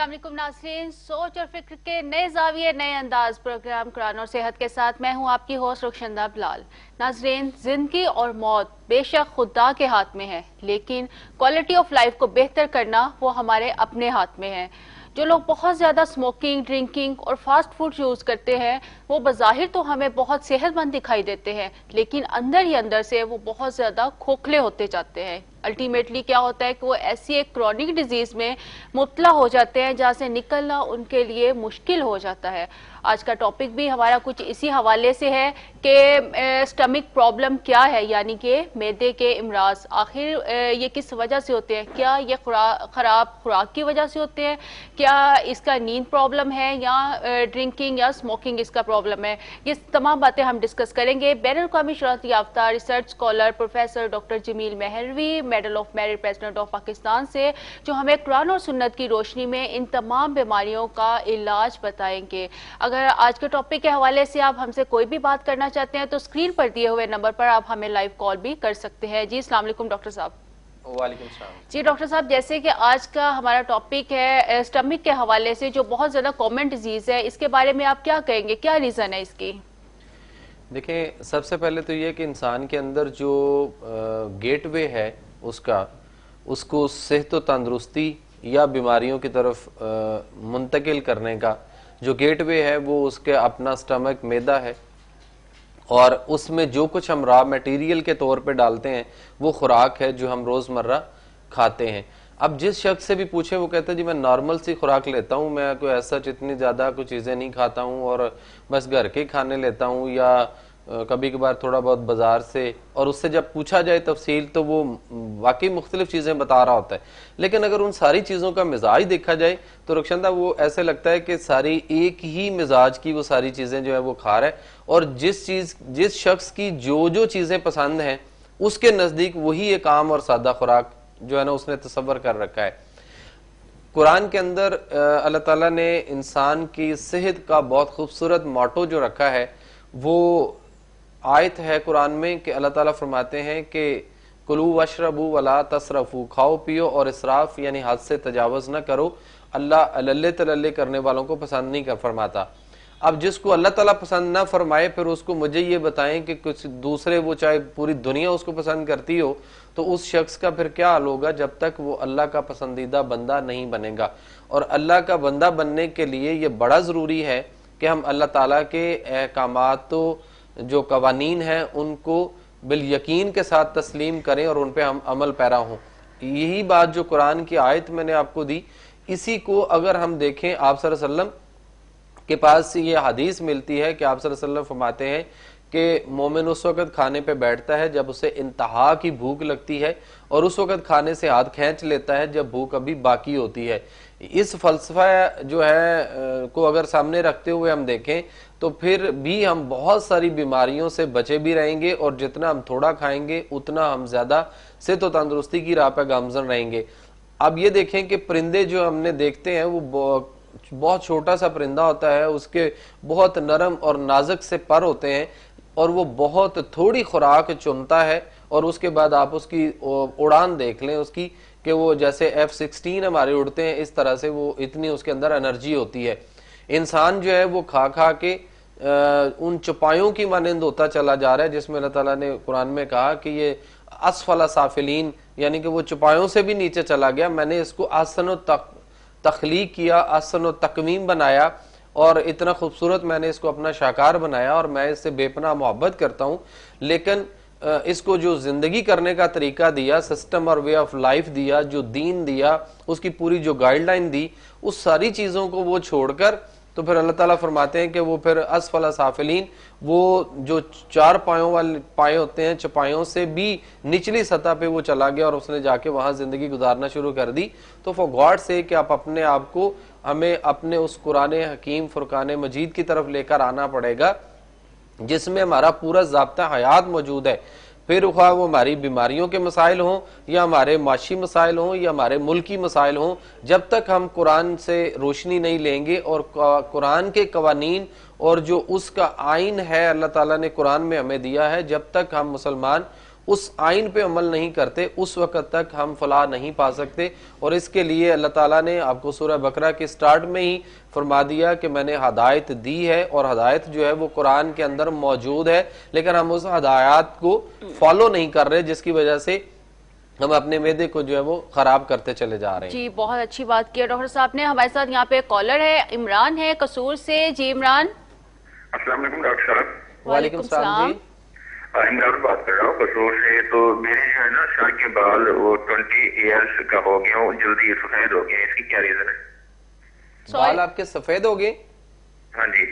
अस्सलाम वालेकुम नाज़रीन, सोच और फिक्र के नए जाविये नए अंदाज प्रोग्राम कुरान और सेहत के साथ मैं हूं आपकी होस्ट रुखशंदा बिलाल। नाज़रीन, जिंदगी और मौत बेशक खुदा के हाथ में है, लेकिन क्वालिटी ऑफ लाइफ को बेहतर करना वो हमारे अपने हाथ में है। जो लोग बहुत ज्यादा स्मोकिंग, ड्रिंकिंग और फास्ट फूड यूज करते हैं वो बज़ाहिर तो हमें बहुत सेहतमंद दिखाई देते हैं, लेकिन अंदर ही अंदर से वो बहुत ज्यादा खोखले होते जाते हैं। अल्टीमेटली क्या होता है कि वो ऐसी एक क्रॉनिक डिजीज में मुब्तला हो जाते हैं जहां से निकलना उनके लिए मुश्किल हो जाता है। आज का टॉपिक भी हमारा कुछ इसी हवाले से है कि स्टमक प्रॉब्लम क्या है, यानी कि मैदे के इमराज आखिर ये किस वजह से होते हैं। क्या ये खराब खुराक की वजह से होते हैं, क्या इसका नींद प्रॉब्लम है, या ड्रिंकिंग या स्मोकिंग इसका प्रॉब्लम है। ये तमाम बातें हम डिस्कस करेंगे। बैनुल-अक़वामी शोहरत याफ्ता research scholar professor doctor Jameel Mehrvi, medal of merit president of Pakistan से, जो हमें कुरान और सुन्नत की रोशनी में इन तमाम बीमारियों का इलाज बताएंगे। अगर आज के टॉपिक के हवाले से आप हमसे कोई भी बात करना चाहते हैं तो स्क्रीन पर दिए हुए नंबर पर आप हमें लाइव कॉल भी कर सकते हैं। जी अस्सलाम वालेकुम डॉक्टर साहब। वालेकुम सलाम। जी डॉक्टर साहब, जैसे कि आज का हमारा टॉपिक है स्टमक के हवाले से, जो बहुत ज्यादा कॉमन डिजीज है, इसके बारे में आप क्या कहेंगे, क्या रीजन है इसकी? देखें, सबसे पहले तो ये कि इंसान के अंदर जो गेटवे है उसको सेहत व तंदुरुस्ती या बीमारियों की तरफ मुंतकिल करने का जो गेटवे है वो उसके अपना स्टमक मैदा है, और उसमें जो कुछ हम रॉ मटेरियल के तौर पे डालते हैं वो खुराक है जो हम रोज़मर्रा खाते हैं। अब जिस शख्स से भी पूछे वो कहता है जी मैं नॉर्मल सी खुराक लेता हूँ, मैं कोई ऐसा इतनी ज़्यादा कुछ चीज़ें नहीं खाता हूँ और बस घर के खाने लेता हूँ, या कभी कभार थोड़ा बहुत बाजार से। और उससे जब पूछा जाए तफसील तो वो वाकई मुख्तलिफ चीज़ें बता रहा होता है, लेकिन अगर उन सारी चीज़ों का मिजाज देखा जाए तो रुखशंदा वो ऐसे लगता है कि सारी एक ही मिजाज की वो सारी चीज़ें जो है वो खा रहा है, और जिस शख्स की जो चीज़ें पसंद हैं उसके नज़दीक वही एक आम और सादा खुराक जो है ना उसने तसव्वुर कर रखा है। कुरान के अंदर अल्लाह ताला ने इंसान की सेहत का बहुत खूबसूरत मोटो जो रखा है वो आयत है कुरान में कि अल्लाह ताला फरमाते हैं कि कुलू वशरबू वला तसरफू, खाओ पियो और इसराफ यानी हद से तजावज़ न करो। अल्लाह अल्ले तल्ले करने वालों को पसंद नहीं कर फरमाता। अब जिसको अल्लाह ताला पसंद ना फरमाए फिर उसको मुझे ये बताएं कि कुछ दूसरे, वो चाहे पूरी दुनिया उसको पसंद करती हो, तो उस शख्स का फिर क्या हाल होगा जब तक वो अल्लाह का पसंदीदा बंदा नहीं बनेगा। और अल्लाह का बंदा बनने के लिए ये बड़ा ज़रूरी है कि हम अल्लाह ताला के अहकामात जो कवानीन हैं उनको बिल यकीन के साथ तस्लीम करें और उन पे हम अमल पैरा हों। यही बात जो कुरान की आयत मैंने आपको दी, इसी को अगर हम देखें, आप सल्लल्लाहु अलैहि वसल्लम के पास से ये हदीस मिलती है कि आप सल्लल्लाहु अलैहि वसल्लम फरमाते हैं कि मोमिन उस वक्त खाने पे बैठता है जब उसे इंतहा की भूख लगती है, और उस वक्त खाने से हाथ खींच लेता है जब भूख अभी बाकी होती है। इस फलसफा जो है को अगर सामने रखते हुए हम देखें तो फिर भी हम बहुत सारी बीमारियों से बचे भी रहेंगे, और जितना हम थोड़ा खाएंगे उतना हम ज्यादा सेहत व तंदुरुस्ती की राह पर गामजन रहेंगे। अब ये देखें कि परिंदे जो हमने देखते हैं वो बहुत छोटा सा परिंदा होता है, उसके बहुत नरम और नाजुक से पर होते हैं, और वो बहुत थोड़ी खुराक चुनता है, और उसके बाद आप उसकी उड़ान देख लें उसकी, कि वो जैसे F-16 हमारे उड़ते हैं इस तरह से वो इतनी उसके अंदर एनर्जी होती है। इंसान जो है वो खा खा के उन चौपायों की मानंद होता चला जा रहा है, जिसमें अल्लाह ताला ने कुरान में कहा कि ये असफला साफिलीन, यानी कि वो चौपायों से भी नीचे चला गया। मैंने इसको आसन तख्लीक किया, आसन तकमीम बनाया, और इतना खूबसूरत मैंने इसको अपना शाकार बनाया, और मैं इससे बेपनाह मोहब्बत करता हूँ। लेकिन इसको जो जिंदगी करने का तरीका दिया, सिस्टम और वे ऑफ लाइफ दिया, जो दीन दिया, उसकी पूरी जो गाइडलाइन दी, उस सारी चीजों को वो छोड़कर तो फिर अल्लाह ताला फरमाते हैं कि वो फिर असफला साफिलीन, वो जो चार पायों वाले पाए होते हैं, चपायों से भी निचली सतह पे वो चला गया, और उसने जाके वहां जिंदगी गुजारना शुरू कर दी। तो फॉर गॉड से कि आप अपने आप को, हमें अपने उस कुरान हकीम फुरकान मजीद की तरफ लेकर आना पड़ेगा जिसमें हमारा पूरा ज़ाब्ता हयात मौजूद है। फिर ख्वाह वो हमारी बीमारियों के मसाइल हों, या हमारे माशी मसाइल हों, या हमारे मुल्की मसाइल हों, जब तक हम कुरान से रोशनी नहीं लेंगे और कुरान के कवानीन और जो उसका आइन है अल्लाह ताला ने कुरान में हमें दिया है, जब तक हम मुसलमान उस आइन पे अमल नहीं करते उस वक्त तक हम फलाह नहीं पा सकते। और इसके लिए अल्लाह ताला ने आपको सूरह बकरा के स्टार्ट में ही फरमा दिया कि मैंने हदायत दी है, और हदायत जो है वो कुरान के अंदर मौजूद है, लेकिन हम उस हदायत को फॉलो नहीं कर रहे, जिसकी वजह से हम अपने मैदे को जो है वो खराब करते चले जा रहे हैं। जी, बहुत अच्छी बात की डॉक्टर साहब ने। हमारे साथ यहाँ पे कॉलर है, इमरान है कसूर से। जी इमरान। अस्सलाम वालेकुम डॉक्टर साहब। वालेकुम सलाम जी। इमरान बात कर रहा हूँ कसूर से। तो मेरे जो है ना सर के बाल वो 20 ईयर्स का हो गया, वो जल्दी सफेद हो गए, इसकी क्या रीजन है? बाल आपके सफेद हो गए? हाँ जी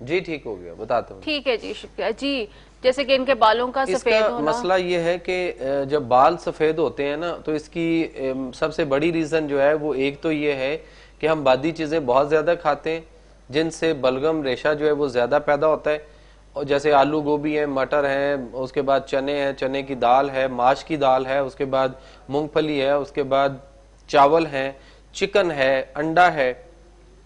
जी ठीक हो गया, बताता हूँ। ठीक है जी, शुक्रिया जी। जैसे कि इनके बालों का सफेद होना, मसला ये है कि जब बाल सफेद होते हैं ना, तो इसकी सबसे बड़ी रीजन जो है वो एक तो ये है कि हम बादी चीजें बहुत ज्यादा खाते हैं, जिनसे बलगम रेशा जो है वो ज्यादा पैदा होता है। और जैसे आलू गोभी है, मटर है, उसके बाद चने हैं, चने की दाल है, माश की दाल है, उसके बाद मूंगफली है, उसके बाद चावल है, चिकन है, अंडा है।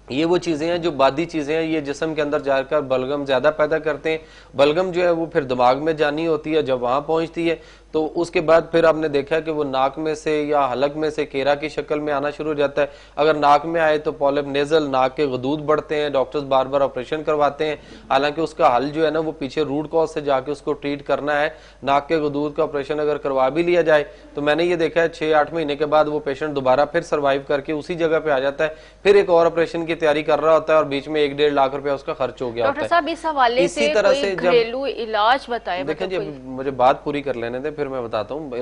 ये वो चीजें हैं जो बादी चीजें हैं, ये जिस्म के अंदर जाकर बलगम ज्यादा पैदा करते हैं। बलगम जो है वो फिर दिमाग में जानी होती है, जब वहां पहुंचती है तो उसके बाद फिर आपने देखा कि वो नाक में से या हलक में से केरा की शक्ल में आना शुरू हो जाता है। अगर नाक में आए तो पॉलिप नेजल, नाक के गदूद बढ़ते हैं, डॉक्टर्स बार बार ऑपरेशन करवाते हैं। हालांकि उसका हल जो है ना वो पीछे रूट कॉज से जाके उसको ट्रीट करना है। नाक के गदूद का ऑपरेशन अगर करवा भी लिया जाए तो मैंने ये देखा है 6-8 महीने के बाद वो पेशेंट दोबारा फिर सर्वाइव करके उसी जगह पे आ जाता है, फिर एक और ऑपरेशन की तैयारी कर रहा होता है और बीच में 1-1.5 लाख रुपया उसका खर्च हो गया होता है। डॉक्टर साहब इस हवाले से कोई घरेलू इलाज बताएं। देखें जी, मुझे बात पूरी कर लेने दें, फिर मैं बताता हूँ।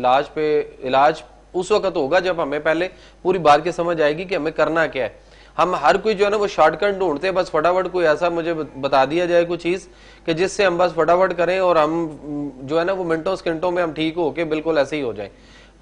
इलाज उस वक्त होगा जब हमें पहले पूरी बात की समझ आएगी कि हमें करना क्या है। हम हर कोई जो है ना वो शॉर्टकट ढूंढते हैं, बस फटाफट कोई ऐसा मुझे बता दिया जाए कोई चीज कि जिससे हम बस फटाफट करें और हम जो है ना वो मिनटों सेकंडों में हम ठीक होके बिल्कुल ऐसे ही हो जाए।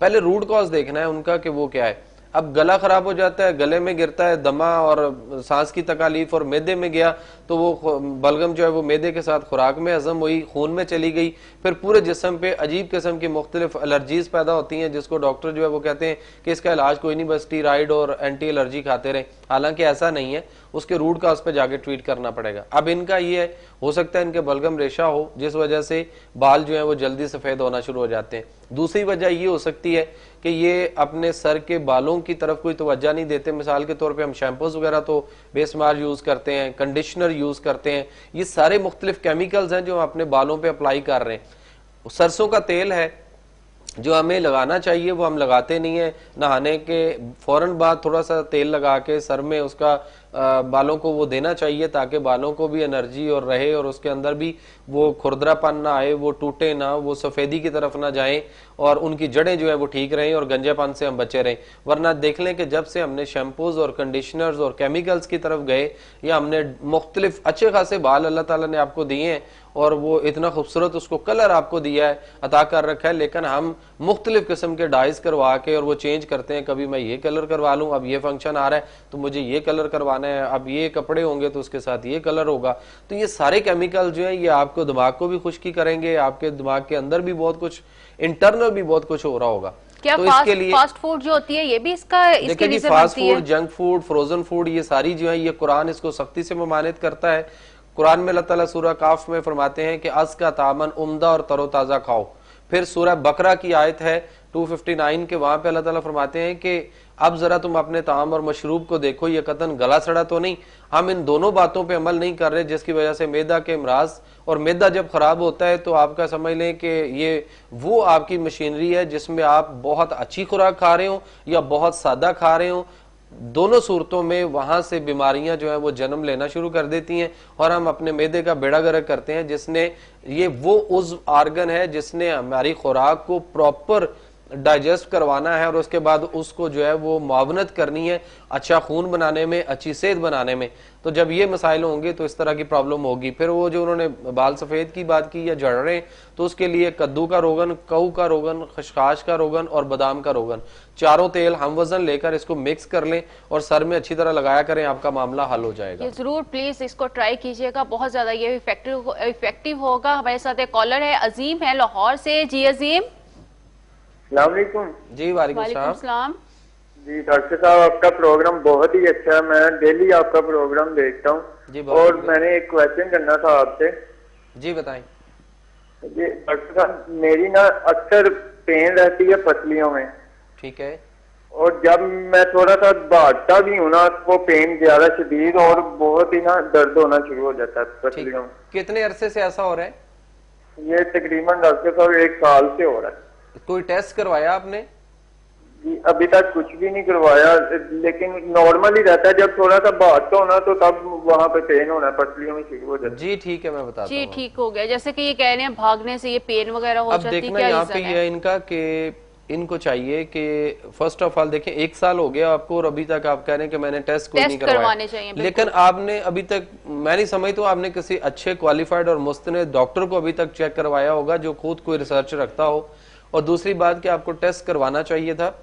पहले रूट कॉज देखना है उनका कि वो क्या है। अब गला खराब हो जाता है, गले में गिरता है, दमा और सांस की तकालीफ और मैदे में गया तो वो बलगम जो है वो मैदे के साथ खुराक में हजम हुई, खून में चली गई, फिर पूरे जिस्म पे अजीब किस्म की मुख्तलिफ एलर्जीज पैदा होती हैं, जिसको डॉक्टर जो है वो कहते हैं कि इसका इलाज कोई नहीं, बस स्टीराइड और एंटी एलर्जी खाते रहे। हालांकि ऐसा नहीं है, उसके रूट का उस पर जाके ट्रीट करना पड़ेगा। अब इनका ये है, हो सकता है इनके बलगम रेशा हो जिस वजह से बाल जो है वो जल्दी सफेद होना शुरू हो जाते हैं। दूसरी वजह ये हो सकती है कि ये अपने सर के बालों की तरफ कोई तवज्जो नहीं देते। मिसाल के तौर पे हम शैम्पूज वगैरह तो बेशुमार यूज करते हैं, कंडीशनर यूज करते हैं, ये सारे मुख्तलिफ केमिकल्स हैं जो हम अपने बालों पे अप्लाई कर रहे हैं। सरसों का तेल है जो हमें लगाना चाहिए वो हम लगाते नहीं है। नहाने के फौरन बाद थोड़ा सा तेल लगा के सर में उसका बालों को वो देना चाहिए ताकि बालों को भी एनर्जी और रहे और उसके अंदर भी वो खुरदरापन ना आए, वो टूटे ना, वो सफेदी की तरफ ना जाएं और उनकी जड़ें जो है वो ठीक रहें और गंजेपन से हम बचे रहें। वरना देख लें कि जब से हमने शैम्पूज और कंडीशनर्स और केमिकल्स की तरफ गए या हमने मुख्तलिफ अच्छे खासे बाल अल्लाह ताला ने आपको दिए हैं और वो इतना खूबसूरत उसको कलर आपको दिया है, अता कर रखा है, लेकिन हम मुख्तलिफ किस्म के डाइज करवा के और वो चेंज करते हैं। कभी मैं ये कलर करवा लूँ, अब ये फंक्शन आ रहा है तो मुझे ये कलर करवाना है, अब ये कपड़े होंगे तो उसके साथ ये कलर होगा। तो ये सारे केमिकल जो है ये आपको दिमाग को भी खुश्की करेंगे, आपके दिमाग के अंदर भी बहुत कुछ इंटरनल भी बहुत कुछ हो रहा होगा। क्या तो इसके लिए फास्ट फूड जो होती है ये भी इसके reason fast food, junk food, frozen food, ये सारी जो है ये कुरान इसको सख्ती से ममानित करता है। कुरान में अल्लाह ताला सूरह काफ में फरमाते हैं कि अज का तामन उम्दा और तरोताजा खाओ। फिर सूरह बकरा की आयत है 259 के, वहां पे अल्लाह ताला फरमाते हैं कि अब जरा तुम अपने ताम और मशरूब को देखो, ये कतन गला सड़ा तो नहीं। हम इन दोनों बातों पे अमल नहीं कर रहे जिसकी वजह से मैदा के अमराज, और मैदा जब खराब होता है तो आपका समझ लें कि ये वो आपकी मशीनरी है जिसमें आप बहुत अच्छी खुराक खा रहे हो या बहुत सादा खा रहे हो, दोनों सूरतों में वहां से बीमारियां जो है वो जन्म लेना शुरू कर देती हैं और हम अपने मैदे का बेड़ा गर्क करते हैं, जिसने ये वो उस आर्गन है जिसने हमारी खुराक को प्रॉपर डाइजेस्ट करवाना है और उसके बाद उसको जो है वो मुआवनत करनी है अच्छा खून बनाने में, अच्छी सेहत बनाने में। तो जब ये मसाइल होंगे तो इस तरह की प्रॉब्लम होगी। फिर वो जो उन्होंने बाल सफेद की बात की या झड़ रहे, तो उसके लिए कद्दू का रोगन, कऊ का रोगन, खशखाश का रोगन और बादाम का रोगन, चारों तेल हम वजन लेकर इसको मिक्स कर लें और सर में अच्छी तरह लगाया करें, आपका मामला हल हो जाएगा। ये जरूर प्लीज इसको ट्राई कीजिएगा, बहुत ज्यादा ये इफेक्टिव होगा। हमारे साथ एक कॉलर है, अजीम है लाहौर से। जी अजीम। अस्सलामुअलैकुम। जी वालेकुम सलाम। जी डॉक्टर साहब, आपका प्रोग्राम बहुत ही अच्छा है, मैं डेली आपका प्रोग्राम देखता हूँ और मैंने एक क्वेश्चन करना था आपसे। जी बताएं। ये डॉक्टर साहब मेरी ना अक्सर पेन रहती है पसलियों में। ठीक है। और जब मैं थोड़ा सा भागता भी हूँ ना वो पेन ज्यादा शदीद और बहुत ही ना दर्द होना शुरू हो जाता है पसलियों में। कितने अरसे से ऐसा हो रहा है? ये तकरीबन डॉक्टर साहब 1 साल से हो रहा है। कोई टेस्ट करवाया आपने? जी अभी तक कुछ भी नहीं करवाया, लेकिन नॉर्मल ही रहता है। जब थोड़ा सा भागता हो ना तो तब वहाँ पे पेन होना पसलियों में शुरू हो जाता है। जी ठीक है, मैं बताता जी हूँ। ठीक हो गया, जैसे कि ये कह रहे हैं भागने से ये पेन वगैरह हो अब जाती है, देखना क्या यहाँ पे रीजन ये है इनका कि इनको चाहिए कि फर्स्ट ऑफ ऑल देखें 1 साल हो गया आपको और अभी तक आप कह रहे हैं कि मैंने टेस्ट कोई नहीं टेस्ट करवाने करवाया, चाहिए, लेकिन आपने अभी तक, मैं नहीं समझता तो आपने किसी अच्छे क्वालिफाइड और मुस्तनद डॉक्टर को अभी तक चेक करवाया होगा जो खुद कोई रिसर्च रखता हो। और दूसरी बात कि आपको टेस्ट करवाना चाहिए था।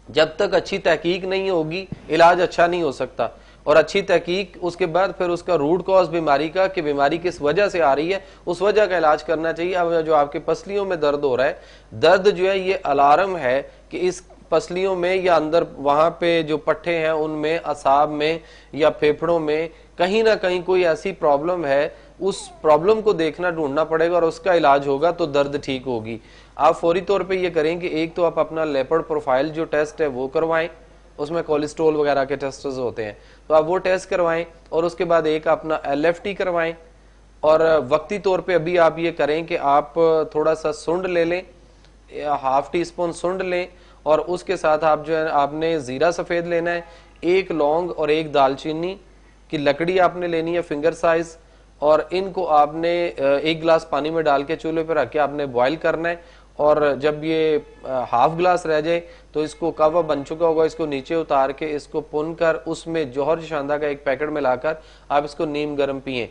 जब तक अच्छी तहकीक नहीं होगी इलाज अच्छा नहीं हो सकता, और अच्छी तहकीक उसके बाद फिर उसका रूट कॉज बीमारी का कि बीमारी किस वजह से आ रही है उस वजह का इलाज करना चाहिए। अब जो आपके पसलियों में दर्द हो रहा है, दर्द जो है ये अलार्म है कि इस पसलियों में या अंदर वहां पे जो पट्टे हैं उनमें, असाब में या फेफड़ों में कहीं ना कहीं कोई ऐसी प्रॉब्लम है। उस प्रॉब्लम को देखना, ढूंढना पड़ेगा और उसका इलाज होगा तो दर्द ठीक होगी। आप फौरी तौर पे ये करें कि एक तो आप अपना लेपर्ड प्रोफाइल जो टेस्ट है वो करवाएं, उसमें कोलेस्ट्रॉल वगैरह के टेस्ट होते हैं तो आप वो टेस्ट करवाएं, और उसके बाद एक अपना LFT करवाएं। और वक्ती तौर पे अभी आप ये करें कि आप थोड़ा सा सुंड ले लें, 1/2 टीस्पून सुंड लें, और उसके साथ आप जो है आपने जीरा सफेद लेना है, 1 लौंग और 1 दालचीनी की लकड़ी आपने लेनी है फिंगर साइज, और इनको आपने 1 गिलास पानी में डाल के चूल्हे पर रख के आपने बॉईल करना है। और जब ये 1/2 गिलास रह जाए तो इसको कहवा बन चुका होगा, इसको नीचे उतार के इसको पुन कर उसमें जौहर शांदा का 1 पैकेट मिलाकर आप इसको नीम गर्म पिए।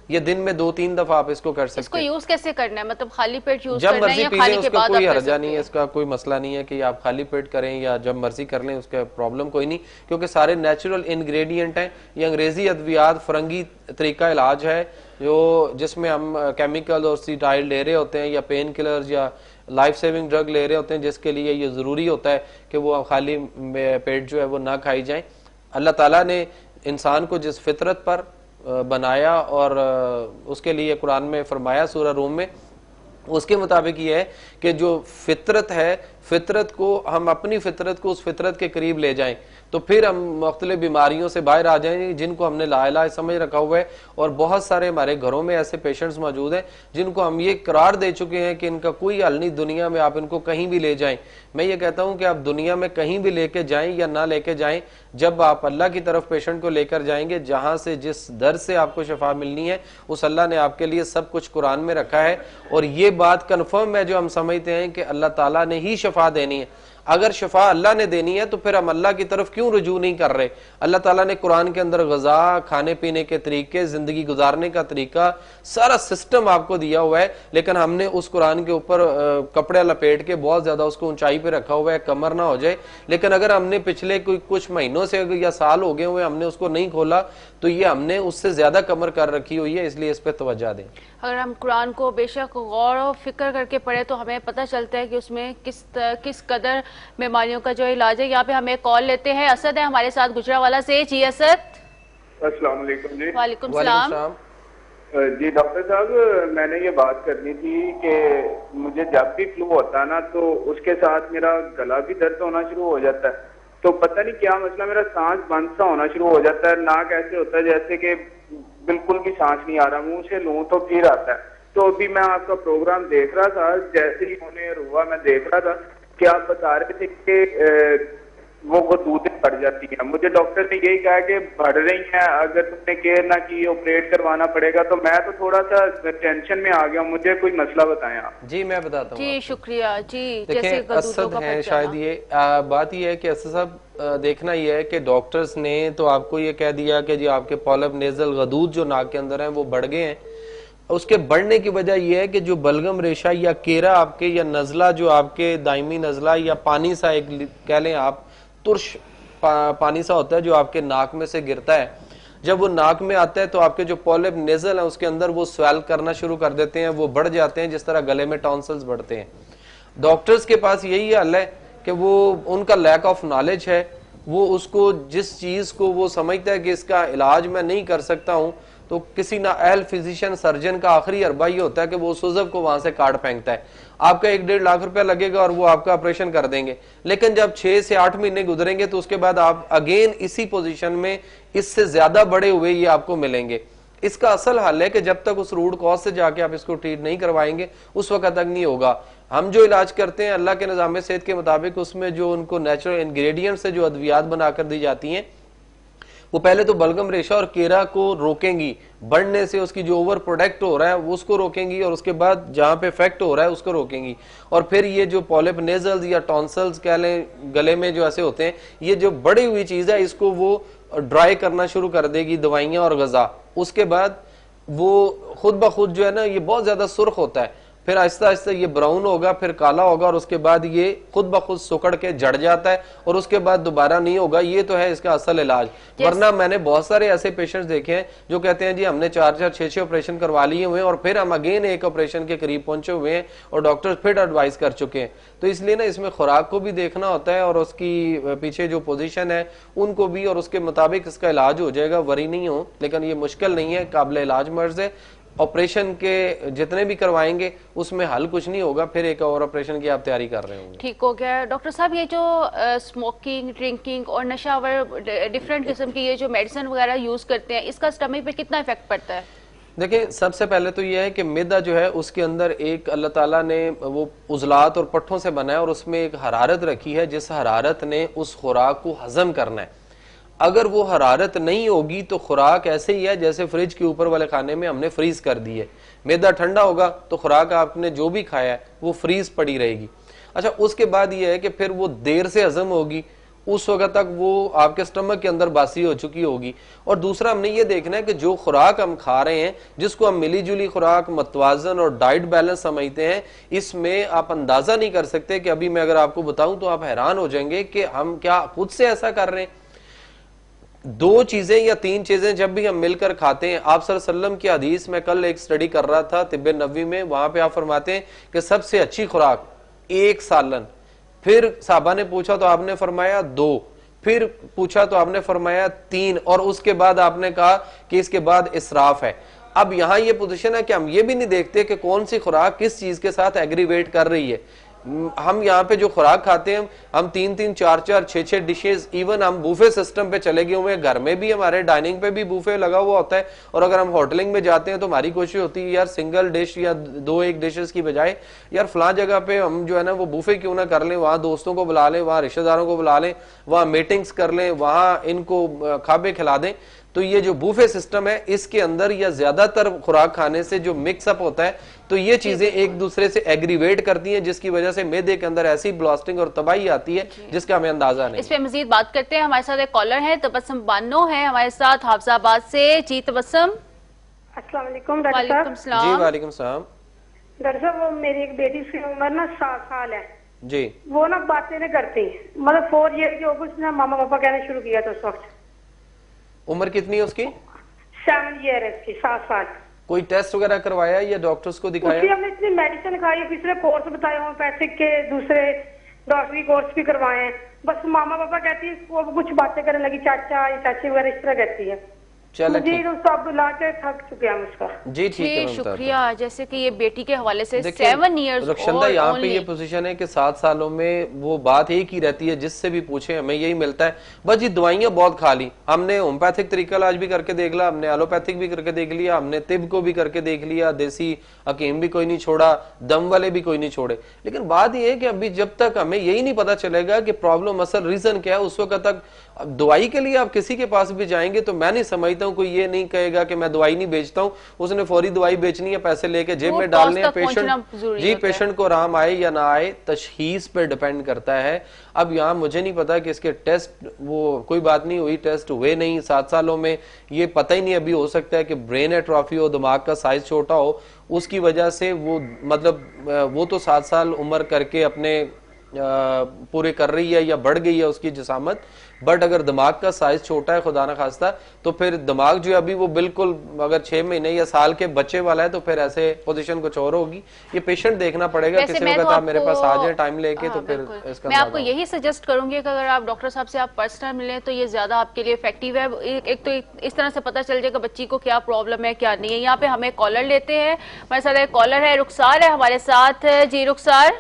ये दिन में 2-3 दफा आप इसको कर सकते इसको हैं। यूज कैसे करना है, मतलब खाली पेट यूज जब करना है मर्जी या पी खाने लें, के उसका बाद कोई आप कर हर्जा सकते नहीं है, हैं? इसका कोई मसला नहीं है कि आप खाली पेट करें या जब मर्जी कर लें, उसका प्रॉब्लम कोई नहीं, क्योंकि सारे नेचुरल इंग्रेडिएंट हैं। ये अंग्रेजी अद्वियात फरंगी तरीका इलाज है जो जिसमें हम केमिकल और सीटाइल ले रहे होते हैं या पेन किलर्स या लाइफ सेविंग ड्रग ले रहे होते हैं, जिसके लिए ये जरूरी होता है कि वो खाली पेट जो है वो ना खाई जाए। अल्लाह ताला ने इंसान को जिस फितरत पर बनाया और उसके लिए कुरान में फरमाया सूरह रूम में, उसके मुताबिक ये है कि जो फितरत है, फितरत को हम अपनी फितरत को उस फितरत के करीब ले जाएं तो फिर हम मुख्तलिफ बीमारियों से बाहर आ जाएंगे जिनको हमने लाइलाज समझ रखा हुआ है। और बहुत सारे हमारे घरों में ऐसे पेशेंट्स मौजूद हैं जिनको हम ये करार दे चुके हैं कि इनका कोई हल नहीं दुनिया में, आप इनको कहीं भी ले जाएं। मैं ये कहता हूं कि आप दुनिया में कहीं भी लेके जाएं या ना लेके जाएं, जब आप अल्लाह की तरफ पेशेंट को लेकर जाएंगे, जहां से जिस दर से आपको शफा मिलनी है उस अल्लाह ने आपके लिए सब कुछ कुरान में रखा है। और ये बात कन्फर्म है जो हम समझते हैं कि अल्लाह ताला ने ही शफा देनी है। अगर शफा अल्लाह ने देनी है तो फिर हम अल्लाह की तरफ क्यों रुजू नहीं कर रहे? अल्लाह ताला ने कुरान के अंदर ग़िज़ा, खाने पीने के तरीके, जिंदगी गुजारने का तरीका, सारा सिस्टम आपको दिया हुआ है, लेकिन हमने उस कुरान के ऊपर कपड़े लपेट के बहुत ज्यादा उसको ऊंचाई पे रखा हुआ है, कमर ना हो जाए। लेकिन अगर हमने पिछले कुछ महीनों से या साल हो गए हुए हमने उसको नहीं खोला तो ये हमने उससे ज्यादा कमर कर रखी हुई है, इसलिए इस पर तवज्जो दें। अगर हम कुरान को बेशक गौर और फिक्र करके पढ़े तो हमें पता चलता है कि उसमें किस कदर बीमारियों का जो इलाज है। यहाँ पे हमें कॉल लेते हैं, असद है हमारे साथ गुजरावाला से। जी असद। अस्सलाम वालेकुम जी। वालेकुम सलाम। जी डॉक्टर साहब, मैंने ये बात करनी थी कि मुझे जब भी फ्लू होता है ना तो उसके साथ मेरा गला भी दर्द होना शुरू हो जाता है। तो पता नहीं क्या मसला, मेरा सांस बंद सा होना शुरू हो जाता है, नाक ऐसे होता है जैसे कि बिल्कुल भी सांस नहीं आ रहा, मुंह से लूं तो फिर आता है। तो अभी मैं आपका प्रोग्राम देख रहा था, जैसे ही होने हुआ मैं देख रहा था कि आप बता रहे थे कि वो दूधें बढ़ जाती हैं। मुझे डॉक्टर ने यही कहा कि बढ़ रही हैं, अगर तुमने केयर ना की ऑपरेट करवाना पड़ेगा। तो मैं तो थोड़ा सा टेंशन में आ गया, मुझे कोई मसला बताएं आप। जी मैं बताता हूँ। जी शुक्रिया। जी देखिए असद है शायद ये बात ये है कि असद साहब देखना ये है कि डॉक्टर्स ने तो आपको ये कह दिया कि जी आपके पॉलिप नेजल गदूद जो नाक के अंदर हैं वो बढ़ गए हैं। उसके बढ़ने की वजह यह है कि जो बलगम रेशा या केरा आपके या नजला जो आपके दायमी नजला या पानी सा एक कह लें आप तुर्श पानी सा होता है जो आपके नाक में से गिरता है, जब वो नाक में आता है तो आपके जो पॉलिप नेजल है उसके अंदर वो स्वेल करना शुरू कर देते हैं, वो बढ़ जाते हैं जिस तरह गले में टॉन्सिल्स बढ़ते हैं। डॉक्टर्स के पास यही हल है कि वो उनका लैक ऑफ नॉलेज है, वो उसको जिस चीज को वो समझता है कि इसका इलाज मैं नहीं कर सकता हूं तो किसी नाअहल फिजिशियन सर्जन का आखिरी अरबा ये होता है कि वो उस उज़व को वहां से काट फेंकता है। आपका 1-1.5 लाख रुपया लगेगा और वो आपका ऑपरेशन कर देंगे, लेकिन जब 6 से 8 महीने गुजरेंगे तो उसके बाद आप अगेन इसी पोजीशन में इससे ज्यादा बड़े हुए ये आपको मिलेंगे। इसका असल हल है कि जब तक उस रूट कॉज से जाके आप इसको ट्रीट नहीं करवाएंगे उस वक्त तक नहीं होगा। हम जो इलाज करते हैं अल्लाह के निज़ाम सेहत के मुताबिक, उसमें जो उनको नेचुरल इंग्रेडिएंट से जो अद्वियात बनाकर दी जाती हैं, वो पहले तो बलगम रेशा और केरा को रोकेंगी बढ़ने से, उसकी जो ओवर प्रोडक्ट हो रहा है वो उसको रोकेंगी, और उसके बाद जहां पे इफेक्ट हो रहा है उसको रोकेंगी। और फिर ये जो पॉलिप नेजल्स या टॉन्सल्स कह लें, गले में जो ऐसे होते हैं, ये जो बड़ी हुई चीज है इसको वो ड्राई करना शुरू कर देगी, दवाइयां और गजा। उसके बाद वो खुद ब खुद जो है ना, ये बहुत ज्यादा सुर्ख होता है, फिर आहिस्ता आहिस्ता ये ब्राउन होगा, फिर काला होगा, और उसके बाद ये खुद ब खुद सुकड़ के जड़ जाता है, और उसके बाद दोबारा नहीं होगा। ये तो है इसका असल इलाज। वरना मैंने बहुत सारे ऐसे पेशेंट्स देखे हैं जो कहते हैं जी हमने 4-4, 6-6 ऑपरेशन करवा लिए हुए हैं और फिर हम अगेन एक ऑपरेशन के करीब पहुंचे हुए हैं और डॉक्टर फिर एडवाइस कर चुके हैं। तो इसलिए ना इसमें खुराक को भी देखना होता है और उसकी पीछे जो पोजीशन है उनको भी, और उसके मुताबिक इसका इलाज हो जाएगा, वरी नहीं हो। लेकिन ये मुश्किल नहीं है, काबिल इलाज मर्ज है। ऑपरेशन के जितने भी करवाएंगे उसमें हल कुछ नहीं होगा, फिर एक और ऑपरेशन की आप तैयारी कर रहे होंगे। ठीक हो गया डॉक्टर साहब। ये जो स्मोकिंग, ड्रिंकिंग और नशावर डिफरेंट किस्म की ये जो मेडिसिन वगैरह यूज करते हैं, इसका स्टमक पे कितना इफेक्ट पड़ता है? देखिए, सबसे पहले तो यह है कि मैदा जो है उसके अंदर एक अल्लाह ताला ने वो उजलात और पट्ठों से बनाया और उसमें एक हरारत रखी है, जिस हरारत ने उस खुराक को हजम करना है। अगर वो हरारत नहीं होगी तो खुराक ऐसे ही है जैसे फ्रिज के ऊपर वाले खाने में हमने फ्रीज कर दी है। मैदा ठंडा होगा तो खुराक आपने जो भी खाया है वो फ्रीज पड़ी रहेगी। अच्छा, उसके बाद ये है कि फिर वो देर से हजम होगी, उस वक्त तक वो आपके स्टमक के अंदर बासी हो चुकी होगी। और दूसरा हमने ये देखना है कि जो खुराक हम खा रहे हैं, जिसको हम मिली जुली खुराक, मतवाजन और डाइट बैलेंस समझते हैं, इसमें आप अंदाजा नहीं कर सकते कि अभी मैं अगर आपको बताऊं तो आप हैरान हो जाएंगे कि हम क्या खुद से ऐसा कर रहे हैं। 2 चीजें या 3 चीजें जब भी हम मिलकर खाते हैं, आप सल्लल्लाहु अलैहि वसल्लम की हदीस में कल एक स्टडी कर रहा था तिब्बे नबवी में, वहां पे आप फरमाते हैं कि सबसे अच्छी खुराक 1 सालन। फिर साहबा ने पूछा तो आपने फरमाया 2, फिर पूछा तो आपने फरमाया 3, और उसके बाद आपने कहा कि इसके बाद इसराफ है। अब यहां ये पोजीशन है कि हम ये भी नहीं देखते कि कौन सी खुराक किस चीज के साथ एग्रीवेट कर रही है। हम यहाँ पे जो खुराक खाते हैं, हम 3-3, 4-4, 6-6 डिशेज, इवन हम बूफे सिस्टम पे चले गए हुए हैं। घर में भी हमारे डाइनिंग पे भी बूफे लगा हुआ होता है, और अगर हम होटलिंग में जाते हैं तो हमारी कोशिश होती है यार सिंगल डिश या 2-1 डिशेस की बजाय यार फलां जगह पे हम जो है ना वो बूफे क्यों ना कर लें, वहां दोस्तों को बुला लें, वहां रिश्तेदारों को बुला लें, वहां मीटिंग्स कर लें, वहां इनको खाबे खिला दें। तो ये जो बूफे सिस्टम है, इसके अंदर या ज्यादातर खुराक खाने से जो मिक्सअप होता है, तो ये चीजें एक दूसरे से एग्रीवेट करती हैं, जिसकी वजह से मैदे के अंदर ऐसी ब्लास्टिंग और तबाही आती है जिसका हमें अंदाजा नहीं। इस पे मजीद बात करते हैं। हमारे साथ एक कॉलर है, तबस्सुम बानो है हमारे साथ हाफिजाबाद से। जी तबस्सुम। अस्सलाम वालेकुम डॉक्टर साहब। वालेकुम सलाम। जी वालेकुम सलाम। डॉक्टर साहब, वो मेरी एक बेटी की उम्र ना 7 साल है जी। वो ना बातें नहीं करती, मतलब 4 ईयर की हो गई, उसने मामा पापा कहना शुरू किया था उस वक्त। उम्र कितनी है उसकी? 7 ईयर है उसकी, 7 साल। कोई टेस्ट वगैरह करवाया या डॉक्टर्स को दिखाया? उसकी हमने इतनी मेडिसिन खाई, दूसरे कोर्स बताए, होम्योपैथिक के दूसरे डॉक्टरी कोर्स भी करवाए हैं, बस मामा पापा कहती है, वो कुछ बातें करने लगी, चाचा या चाची वगैरह इस तरह कहती है। चलो जी, उसको अब ला के थक चुके हैं हम उसका। जी ठीक है, शुक्रिया। जैसे कि ये बेटी के हवाले से 7 ईयर्स रक्षंदा, यहाँ पे ये पोजीशन है कि 7 सालों में वो बात एक ही रहती है, जिससे भी पूछे हमें यही मिलता है, बस जी दवाइयां बहुत खा ली हमने, होम्योपैथिक तरीका इलाज भी करके देख लिया हमने, एलोपैथिक भी करके देख लिया हमने, तिब को भी करके देख लिया, देसी हकीम भी कोई नहीं छोड़ा, दम वाले भी कोई नहीं छोड़े। लेकिन बात यह है कि अभी जब तक हमें यही नहीं पता चलेगा कि प्रॉब्लम असल रीजन क्या है, उस वक्त तक दवाई के लिए आप किसी के पास भी जाएंगे तो मैं नहीं समझता हूँ कोई ये नहीं कहेगा कि मैं दवाई नहीं बेचता हूँ, उसने फौरी दवाई बेचनी है, पैसे लेके जेब में डालने हैं। पेशेंट को आराम आए या ना आए तशखीस पे डिपेंड करता है। अब यहाँ मुझे नहीं पता कि इसके टेस्ट, वो कोई बात नहीं हुई, टेस्ट हुए नहीं 7 सालों में, ये पता ही नहीं। अभी हो सकता है कि ब्रेन एट्रोफी हो, दिमाग का साइज छोटा हो, उसकी वजह से वो मतलब वो तो 7 साल उम्र करके अपने पूरे कर रही है या बढ़ गई है उसकी जिसामत। बट अगर दिमाग का साइज छोटा है खुदा ना खास्ता, तो फिर दिमाग जो है अभी वो बिल्कुल अगर 6 महीने या साल के बच्चे वाला है, तो फिर ऐसे पोजीशन कुछ और होगी। ये पेशेंट देखना पड़ेगा, किसी को कहता मेरे पास आ जाए टाइम लेके, तो फिर इसका मैं आपको यही सजेस्ट करूंगी कि अगर आप डॉक्टर साहब से आप पर्सनल मिलें तो ये ज्यादा आपके लिए इफेक्टिव है। एक तो इस तरह से पता चल जाएगा बच्ची को क्या प्रॉब्लम है क्या नहीं है। यहाँ पे हमें कॉलर लेते हैं, हमारे साथ एक कॉलर है, रुखसार है हमारे साथ। जी रुखसार।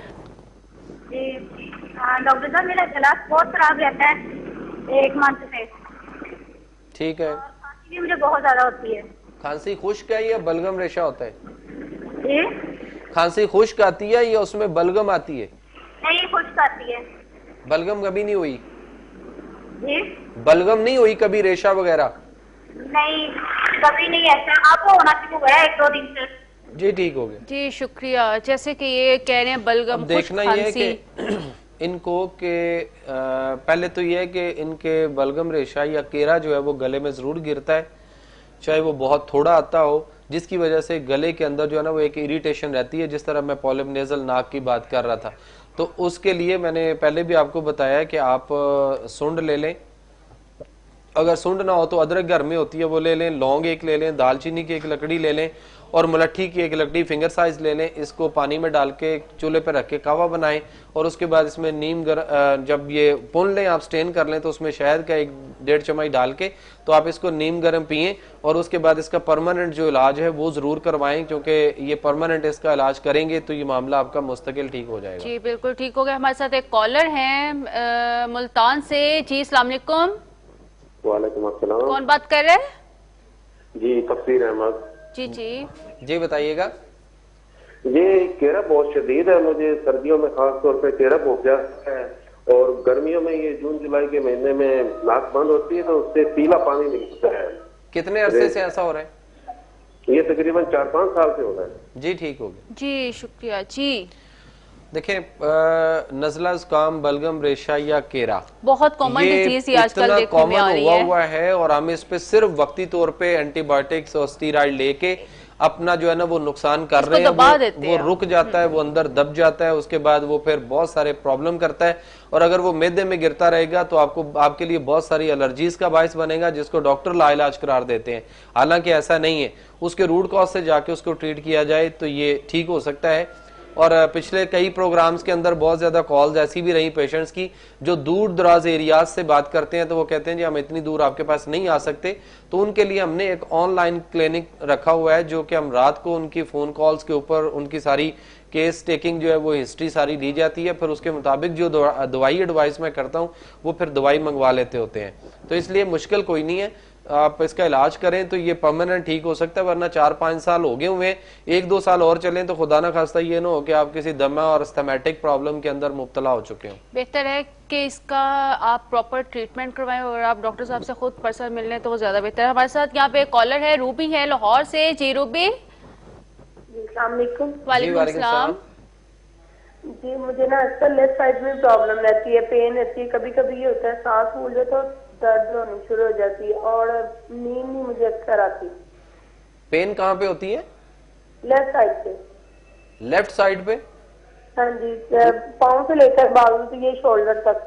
जी डॉक्टर साहब, मेरा गला बहुत खराब रहता है 1 मंथ से। ठीक है। खांसी भी मुझे बहुत ज्यादा होती है। खांसी खुश्क है या बलगम रेशा होता है? जी खांसी खुश्क आती है या उसमें बलगम आती है? नहीं, खुश्क आती है। बलगम कभी नहीं हुई? जी बलगम नहीं हुई कभी, रेशा वगैरह? नहीं, कभी नहीं। ऐसा आपको होना शुरू हुआ है 1-2 दिन से। जी ठीक हो गया जी शुक्रिया। जैसे कि ये कह रहे हैं बलगम, देखना ये है कि इनको के पहले तो ये है कि इनके बलगम रेशा या केरा जो है वो गले में जरूर गिरता है, चाहे वो बहुत थोड़ा आता हो, जिसकी वजह से गले के अंदर जो है ना वो एक इरिटेशन रहती है। जिस तरह मैं पॉलिप नेजल नाक की बात कर रहा था, तो उसके लिए मैंने पहले भी आपको बताया कि आप सुंड ले लें, अगर सुंड ना हो तो अदरक घर में होती है वो ले लें, लौंग एक ले लें, दालचीनी की एक लकड़ी ले लें और मुलट्ठी की एक लकड़ी फिंगर साइज ले लें। इसको पानी में डाल के चूल्हे पर रख के कावा बनाएं और उसके बाद इसमें नीम जब ये पुन लें, आप स्टेन कर लें, तो उसमें शहद का 1-1.5 चम्मच डाल के तो आप इसको नीम गर्म पिएं और उसके बाद इसका परमानेंट जो इलाज है वो जरूर करवाएं, क्योंकि ये परमानेंट इसका इलाज करेंगे तो ये मामला आपका मुस्तकिल ठीक हो जाएगा। जी बिल्कुल ठीक हो गया। हमारे साथ एक कॉलर है मुल्तान से। जी अस्सलाम वालेकुम। वालेकुम अस्सलाम। कौन बात कर रहे हैं? जी तफसीर अहमद। जी जी जी बताइएगा। ये केरा बहुत शदीद है, मुझे सर्दियों में खास तौर पे केरा पहुंच जाता है और गर्मियों में ये जून जुलाई के महीने में नाक बंद होती है तो उससे पीला पानी निकलता है। कितने अरसे से ऐसा हो रहा है? ये तकरीबन 4-5 साल से हो रहा है। जी ठीक हो गया। जी शुक्रिया। जी देखिए नज़ला ज़ुकाम, बलगम रेशा या केरा बहुत कॉमन डिजीज ही आजकल देखने में आ रही है। हुआ है और हम इस पे सिर्फ वक्ती तौर पे एंटीबायोटिक्स और स्टीरॉइड लेके अपना जो है ना वो नुकसान कर रहे हैं। वो रुक जाता है, वो अंदर दब जाता है, उसके बाद वो फिर बहुत सारे प्रॉब्लम करता है और अगर वो मैदे में गिरता रहेगा तो आपके लिए बहुत सारी एलर्जीज का बायस बनेगा, जिसको डॉक्टर लाइलाज करार देते हैं। हालांकि ऐसा नहीं है, उसके रूट कॉज से जाके उसको ट्रीट किया जाए तो ये ठीक हो सकता है। और पिछले कई प्रोग्राम्स के अंदर बहुत ज्यादा कॉल्स ऐसी भी रही पेशेंट्स की जो दूर दराज एरियाज से बात करते हैं, तो वो कहते हैं जी हम इतनी दूर आपके पास नहीं आ सकते, तो उनके लिए हमने एक ऑनलाइन क्लिनिक रखा हुआ है जो कि हम रात को उनकी फोन कॉल्स के ऊपर उनकी सारी केस टेकिंग जो है वो हिस्ट्री सारी ली जाती है, फिर उसके मुताबिक जो दवाई एडवाइस मैं करता हूँ वो फिर दवाई मंगवा लेते होते हैं। तो इसलिए मुश्किल कोई नहीं है, आप इसका इलाज करें तो ये परमानेंट ठीक हो सकता है, वरना 4-5 साल हो गए हुए हैं, 1-2 साल और चलें तो खुदा ना खास्ता ये ना हो कि आप किसी दमा और अस्थमैटिक प्रॉब्लम के अंदर मुब्तला हो चुके हो। बेहतर है कि इसका आप प्रॉपर ट्रीटमेंट करवाएं और आप डॉक्टर साहब से खुद पर्सनल मिल लें तो वो ज्यादा बेहतर है। हमारे साथ यहाँ पे कॉलर है, रूबी है लाहौर से। जी रूबी। वालेकुम सलाम। जी मुझे ना अक्सर लेफ्ट साइड में प्रॉब्लम रहती है, पेन रहती है, कभी कभी ये होता है सांस फूल जाए तो दर्द होनी शुरू हो जाती है और नींद नहीं मुझे अक्सर आती। पेन कहाँ पे होती है? लेफ्ट साइड पे। लेफ्ट साइड पे? हाँ जी, पाँव से लेकर बाजू से ये शोल्डर तक।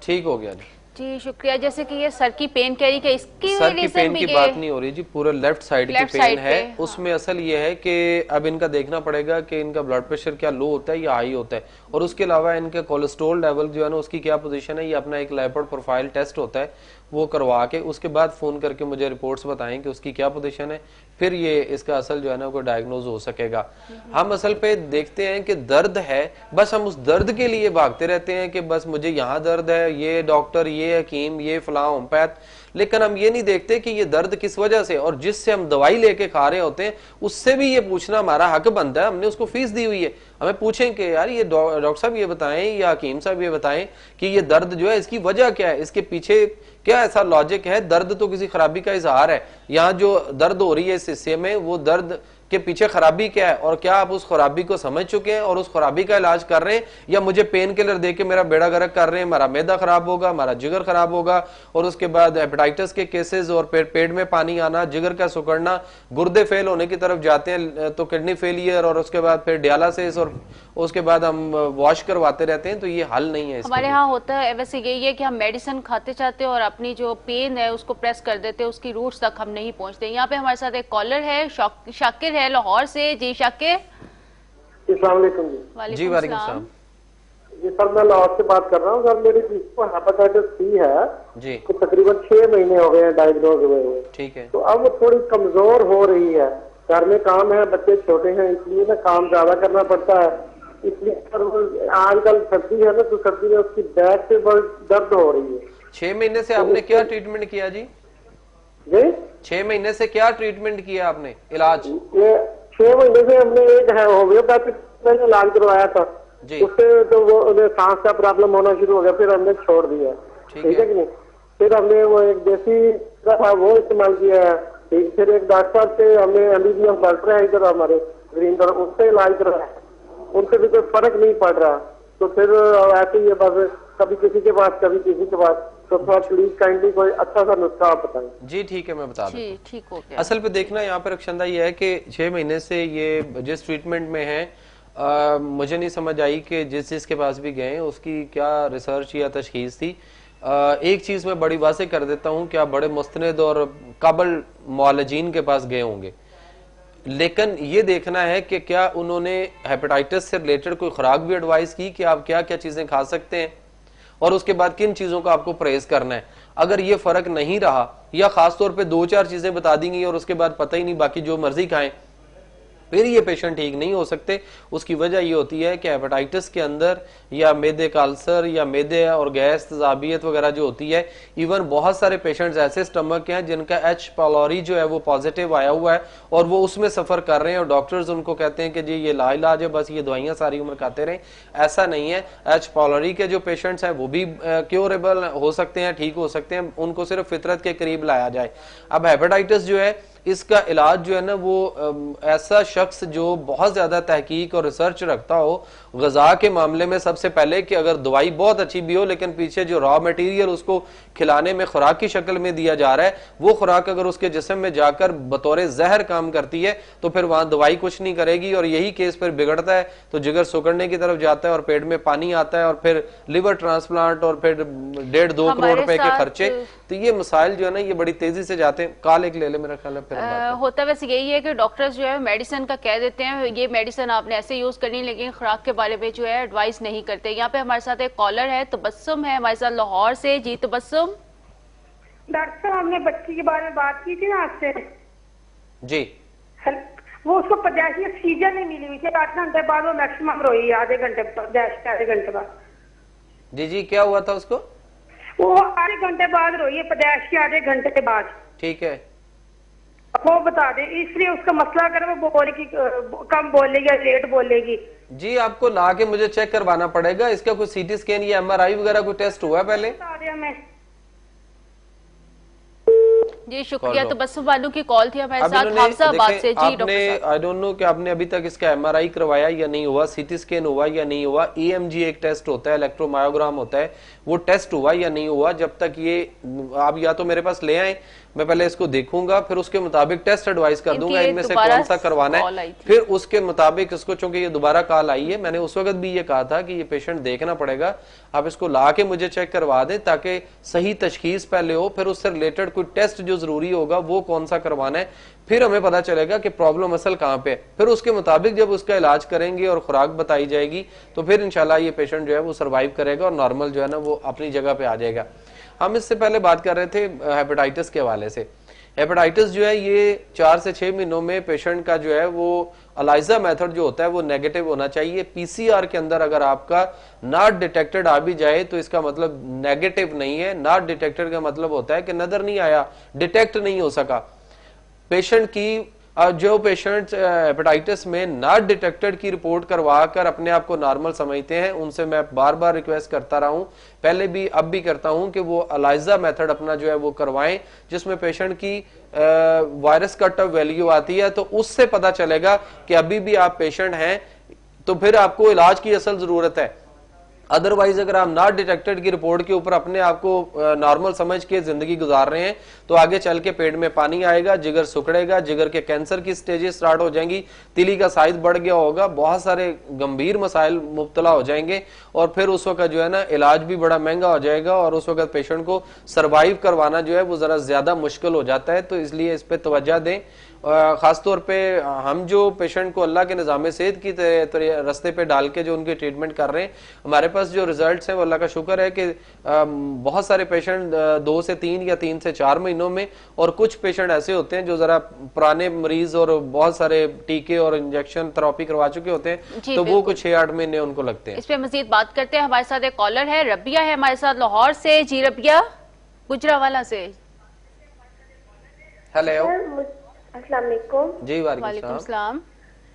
ठीक हो गया जी शुक्रिया। जैसे कि ये सर की पेन कह रही है, इसकी सर की पेन की बात नहीं हो रही जी, पूरा लेफ्ट साइड की पेन है। उसमें असल ये है कि अब इनका देखना पड़ेगा कि इनका ब्लड प्रेशर क्या लो होता है या हाई होता है, और उसके अलावा इनके कोलेस्ट्रॉल लेवल जो है ना उसकी क्या पोजीशन है, ये अपना एक लिपिड प्रोफाइल टेस्ट होता है, वो करवा के उसके बाद फोन करके मुझे रिपोर्ट्स बताएं कि उसकी क्या पोजीशन है, फिर ये इसका असल जो है ना वो डायग्नोज हो सकेगा। हम असल पे देखते हैं कि दर्द है, बस हम उस दर्द के लिए भागते रहते हैं कि बस मुझे यहाँ दर्द है, ये डॉक्टर, ये हकीम, ये फलां होम्योपैथ, लेकिन हम ये नहीं देखते कि ये दर्द किस वजह से, और जिससे हम दवाई लेके खा रहे होते हैं उससे भी ये पूछना हमारा हक बनता है। हमने उसको फीस दी हुई है, हमें पूछें कि यार ये डॉक्टर साहब ये बताएं या हकीम साहब ये बताएं कि ये दर्द जो है इसकी वजह क्या है, इसके पीछे क्या ऐसा लॉजिक है। दर्द तो किसी खराबी का इजहार है, यहाँ जो दर्द हो रही है इस हिस्से में वो दर्द कि पीछे खराबी क्या है और क्या आप उस खराबी को समझ चुके हैं और उस खराबी का इलाज कर रहे हैं, या मुझे पेन किलर दे के मेरा बेड़ा गर्क कर रहे हैं, हमारा मैदा खराब होगा, हमारा जिगर खराब होगा, और उसके बाद हेपेटाइटिस के केसेस और पेट में पानी आना, जिगर का सिकुड़ना, गुर्दे फेल होने की तरफ जाते हैं, तो किडनी फेलियर, और उसके बाद फिर डायलिसिस, और उसके बाद हम वॉश करवाते रहते हैं। तो ये हल नहीं है। हमारे यहाँ होता है वैसे यही है कि हम मेडिसिन खाते जाते हैं और अपनी जो पेन है उसको प्रेस कर देते हैं, उसकी रूट्स तक हम नहीं पहुँचते। यहाँ पे हमारे साथ एक कॉलर है, शाकिर है लाहौर से। जी शाकिर। अस्सलाम वालेकुम जी। वालेकुम सलाम जी। सर मैं लाहौर से बात कर रहा हूँ सर। मेरी जिसको हेपेटाइटिस सी है जी, तो तकरीबन 6 महीने हो गए हैं डायग्नोज हुए हुए। ठीक है। तो अब वो थोड़ी कमजोर हो रही है, घर में काम है, बच्चे छोटे हैं, इसलिए ना काम ज्यादा करना पड़ता है। इसलिए सर आजकल सर्दी है ना, तो सर्दी में उसकी बैक पे बहुत दर्द हो रही है। 6 महीने से आपने क्या ट्रीटमेंट किया जी? जी 6 महीने से क्या ट्रीटमेंट किया आपने, इलाज? ये 6 महीने से हमने एक है होम्योपैथिक मैंने इलाज करवाया था जी। उससे तो वो उन्हें सांस का प्रॉब्लम होना शुरू हो गया, फिर हमने छोड़ दिया। ठीक है कि नहीं? फिर हमने वो एक देसी था वो इस्तेमाल किया है। फिर एक डॉक्टर से हमने एमबीबीएस डॉक्टर है इधर हमारे ग्रीन पर, उससे इलाज करवाया, उनसे भी कोई फर्क नहीं पड़ रहा। तो फिर ऐसे ही बस कभी किसी के पास कभी किसी के पास। तो थोड़ा प्लीज काइंडली कोई अच्छा सा नुस्खा आप बताएं। जी ठीक है, मैं बता दूं। जी ठीक हो गया। असल पे देखना यहाँ पे रक्षंदा ये है कि 6 महीने से ये जिस ट्रीटमेंट में है, मुझे नहीं समझ आई कि जिस के पास भी गए उसकी क्या रिसर्च या तशखीस थी। एक चीज मैं बड़ी वाज़ेह कर देता हूँ कि आप बड़े मुस्तनद और काबिल मुआलजीन के पास गए होंगे, लेकिन ये देखना है कि क्या उन्होंने हेपेटाइटिस से रिलेटेड कोई खुराक भी एडवाइस की कि आप क्या क्या चीजें खा सकते हैं और उसके बाद किन चीजों का आपको परहेज करना है। अगर ये फर्क नहीं रहा या खासतौर पे 2-4 चीजें बता देंगी और उसके बाद पता ही नहीं, बाकी जो मर्जी खाएं, फिर ये पेशेंट ठीक नहीं हो सकते। उसकी वजह ये होती है कि हेपेटाइटिस के अंदर या मैदे का अल्सर या मैदे और गैस तेजाबियत वगैरह जो होती है, इवन बहुत सारे पेशेंट्स ऐसे स्टमक के हैं जिनका H पायलोरी जो है वो पॉजिटिव आया हुआ है और वो उसमें सफर कर रहे हैं और डॉक्टर्स उनको कहते हैं कि जी ये लाइलाज है, बस ये दवाइयां सारी उम्र खाते रहें। ऐसा नहीं है। H पायलोरी के जो पेशेंट्स हैं वो भी क्योरेबल हो सकते हैं, ठीक हो सकते हैं, उनको सिर्फ फितरत के करीब लाया जाए। अब हेपेटाइटिस जो है इसका इलाज जो है ना वो ऐसा शख्स जो बहुत ज्यादा तहकीक और रिसर्च रखता हो ग़िज़ा के मामले में, सबसे पहले कि अगर दवाई बहुत अच्छी भी हो लेकिन पीछे जो रॉ मटेरियल उसको खिलाने में खुराक की शक्ल में दिया जा रहा है, वो खुराक अगर उसके जिस्म में जाकर बतौर जहर काम करती है तो फिर वहां दवाई कुछ नहीं करेगी और यही केस फिर बिगड़ता है तो जिगर सुकड़ने की तरफ जाता है और पेट में पानी आता है और फिर लिवर ट्रांसप्लांट और फिर 1.5-2 करोड़ रुपए के खर्चे। तो ये मसाइल जो है ना ये बड़ी तेजी से जाते हैं। कॉल एक ले ले मेरा ख्याल है। होता वैसे यही है कि डॉक्टर्स जो है मेडिसिन का कह देते हैं ये मेडिसिन आपने ऐसे यूज करनी, लेकिन खुराक के बारे में जो है एडवाइस नहीं करते। यहाँ पे हमारे साथ एक कॉलर है, तबस्सुम है हमारे साथ लाहौर से। जी तबस्सुम। डॉक्टर साहब हमने बच्ची के बारे में बात की थी ना आपसे जी। वो उसको पैदाइशी ऑक्सीजन नहीं मिली हुई थी, 8 घंटे बाद वो मैक्सिमम रोई, आधे घंटे बाद। जी जी क्या हुआ था उसको? वो आधे घंटे बाद रोई है, पैदाइश के आधे घंटे के बाद। ठीक है, वो बता दें, इसलिए उसका मसला अगर वो बोलेगी कम बोलेगी या लेट बोलेगी। जी आपको ला के मुझे चेक करवाना पड़ेगा। इसका कोई सीटी स्कैन या एमआरआई वगैरह कोई टेस्ट हुआ है पहले? बता दें हमें। जी शुक्रिया। तो बस वालों की कॉल थी हमारे साथ हाफसाबाद से। जी डॉक्टर साहब, आई डोंट नो कि आपने अभी तक इसका एमआरआई करवाया या नहीं हुआ, सीटी स्कैन हुआ या नहीं हुआ, ईएमजी एक टेस्ट होता है, इलेक्ट्रोमायोग्राम होता है, वो टेस्ट हुआ या नहीं हुआ। जब तक ये आप या तो मेरे पास ले आए, मैं पहले इसको देखूंगा, फिर उसके मुताबिक टेस्ट एडवाइस कर दूंगा इनमें से कौन सा करवाना है। फिर उसके मुताबिक इसको, चूंकि ये दोबारा कॉल आई है, मैंने उस वक्त भी ये कहा था कि ये पेशेंट देखना पड़ेगा, आप इसको ला के मुझे चेक करवा दें ताकि सही तशखीस पहले हो, फिर उससे रिलेटेड कोई टेस्ट जो जरूरी होगा वो कौन सा करवाना है, फिर हमें पता चलेगा कि प्रॉब्लम असल कहाँ पे है। फिर उसके मुताबिक जब उसका इलाज करेंगे और खुराक बताई जाएगी तो फिर इंशाल्लाह ये पेशेंट जो है वो सर्वाइव करेगा और नॉर्मल जो है ना वो अपनी जगह पे आ जाएगा। हम इससे पहले बात कर रहे थे हेपेटाइटिस के हवाले से। हेपेटाइटिस जो है ये 4 से 6 महीनों में पेशेंट का जो है वो अलाइजा मेथड जो होता है वो नेगेटिव होना चाहिए। पीसीआर के अंदर अगर आपका नॉट डिटेक्टेड आ भी जाए तो इसका मतलब नेगेटिव नहीं है। नॉट डिटेक्टेड का मतलब होता है कि नजर नहीं आया, डिटेक्ट नहीं हो सका। पेशेंट की जो पेशेंट हेपेटाइटिस में नॉट डिटेक्टेड की रिपोर्ट करवा कर अपने आप को नॉर्मल समझते हैं, उनसे मैं बार बार रिक्वेस्ट करता रहा हूं, पहले भी अब भी करता हूं कि वो अलाइजा मेथड अपना जो है वो करवाएं, जिसमें पेशेंट की वायरस कट ऑफ वैल्यू आती है, तो उससे पता चलेगा कि अभी भी आप पेशेंट हैं, तो फिर आपको इलाज की असल जरूरत है। अदरवाइज अगर आप नॉट डिटेक्टेड की रिपोर्ट के ऊपर अपने आप को नॉर्मल समझ के जिंदगी गुजार रहे हैं, तो आगे चल के पेट में पानी आएगा, जिगर सुखड़ेगा, जिगर के कैंसर की स्टेजेस स्टार्ट हो जाएंगी, तिली का साइज बढ़ गया होगा, बहुत सारे गंभीर मसाइल मुब्तला हो जाएंगे, और फिर उस वक्त जो है ना इलाज भी बड़ा महंगा हो जाएगा, और उस वक्त पेशेंट को सर्वाइव करवाना जो है वो जरा ज्यादा मुश्किल हो जाता है। तो इसलिए इस पे तवज्जो दें। खासतौर पे हम जो पेशेंट को अल्लाह के निज़ाम सेहत की रास्ते पे डाल के जो उनकी ट्रीटमेंट कर रहे हैं, हमारे पास जो रिजल्ट्स हैं वो अल्लाह का शुक्र है कि बहुत सारे पेशेंट 2 से 3 या 3 से 4 महीनों में, और कुछ पेशेंट ऐसे होते हैं जो जरा पुराने मरीज और बहुत सारे टीके और इंजेक्शन थेरेपी करवा चुके होते हैं, तो वो कुछ 6-8 महीने उनको लगते हैं। इस पे मजीद बात करते हैं। हमारे साथ एक कॉलर है, रबिया है हमारे साथ लाहौर से। जी रबिया, गुजरावाला से। हेलो, अस्सलाम वालेकुम। जी वालेकुम सलाम।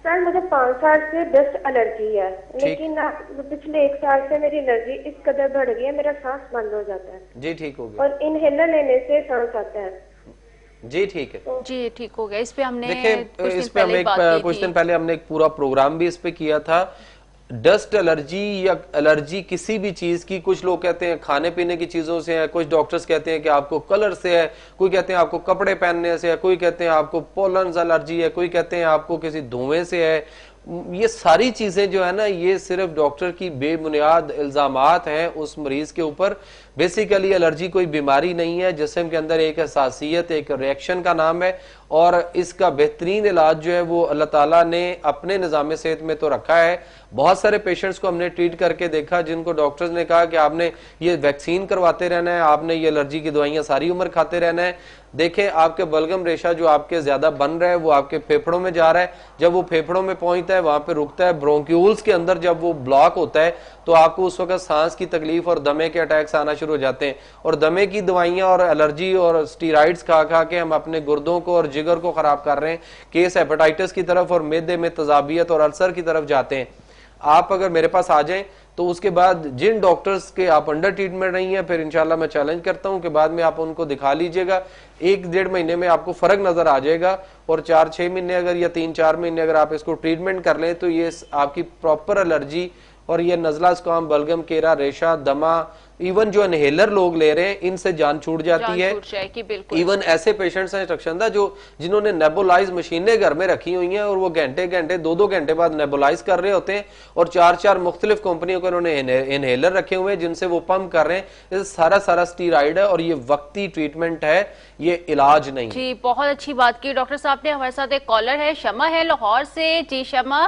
सर मुझे 5 साल से डस्ट एलर्जी है, लेकिन पिछले 1 साल से मेरी एलर्जी इस कदर बढ़ गई है, मेरा सांस बंद हो जाता है। जी ठीक हो गया। और इनहेलर लेने से सांस आता है। जी ठीक है। जी ठीक हो गया। इस पे हमने इस पे हम कुछ दिन पहले हमने एक पूरा प्रोग्राम भी इस पे किया था। डस्ट एलर्जी या एलर्जी किसी भी चीज की, कुछ लोग कहते हैं खाने पीने की चीजों से है, कुछ डॉक्टर्स कहते हैं कि आपको कलर से है, कोई कहते हैं आपको कपड़े पहनने से है, कोई कहते हैं आपको पोलन एलर्जी है, कोई कहते हैं आपको किसी धुएं से है। ये सारी चीजें जो है ना, ये सिर्फ डॉक्टर की बेबुनियाद इल्जामात हैं उस मरीज के ऊपर। बेसिकली एलर्जी कोई बीमारी नहीं है, जिस्म के अंदर एक हसासियत, एक रिएक्शन का नाम है, और इसका बेहतरीन इलाज जो है वो अल्लाह ताला ने अपने निज़ाम सेहत में तो रखा है। बहुत सारे पेशेंट्स को हमने ट्रीट करके देखा जिनको डॉक्टर्स ने कहा कि आपने ये वैक्सीन करवाते रहना है, आपने ये एलर्जी की दवाइयां सारी उम्र खाते रहना है। देखें, आपके बलगम रेशा जो आपके ज्यादा बन रहा है वो आपके फेफड़ों में जा रहा है, जब वो फेफड़ों में पहुंचता है वहां पे रुकता है, ब्रोंक्यूल्स के अंदर जब वो ब्लॉक होता है तो आपको उस वक्त सांस की तकलीफ और दमे के अटैक्स आना शुरू हो जाते हैं। और दमे की दवाइयां और एलर्जी और स्टीराइड्स खा खा के हम अपने गुर्दों को और जिगर को खराब कर रहे हैं, केस हेपेटाइटिस की तरफ और मैदे में तजाबियत और अल्सर की तरफ जाते हैं। आप अगर मेरे पास आ जाएं तो उसके बाद जिन डॉक्टर्स के आप अंडर ट्रीटमेंट नहीं है, फिर इंशाल्लाह मैं चैलेंज करता हूं कि बाद में आप उनको दिखा लीजिएगा, 1-1.5 महीने में आपको फर्क नजर आ जाएगा। और 4-6 महीने अगर या 3-4 महीने अगर आप इसको ट्रीटमेंट कर लें तो ये आपकी प्रॉपर एलर्जी और ये नजला जुकाम, बलगम, केरा, रेशा, दमा, इवन जो इनहेलर लोग ले रहे हैं इनसे जान छूट जाती है। इवन ऐसे पेशेंट्स हैं रक्षंदा जिन्होंने नेबुलाइज मशीनें घर में रखी हुई हैं और वो घंटे 2-2 घंटे बाद नेबुलाइज कर रहे होते हैं, और 4-4 मुख्तलिफ कंपनियों के उन्होंने इनहेलर रखे हुए हैं जिनसे वो पंप कर रहे हैं। ये सारा स्टीरॉइड है और ये वक्ती ट्रीटमेंट है, ये इलाज नहीं। जी बहुत अच्छी बात की डॉक्टर साहब ने। हमारे साथ एक कॉलर है, शमा है लाहौर से। जी शमा।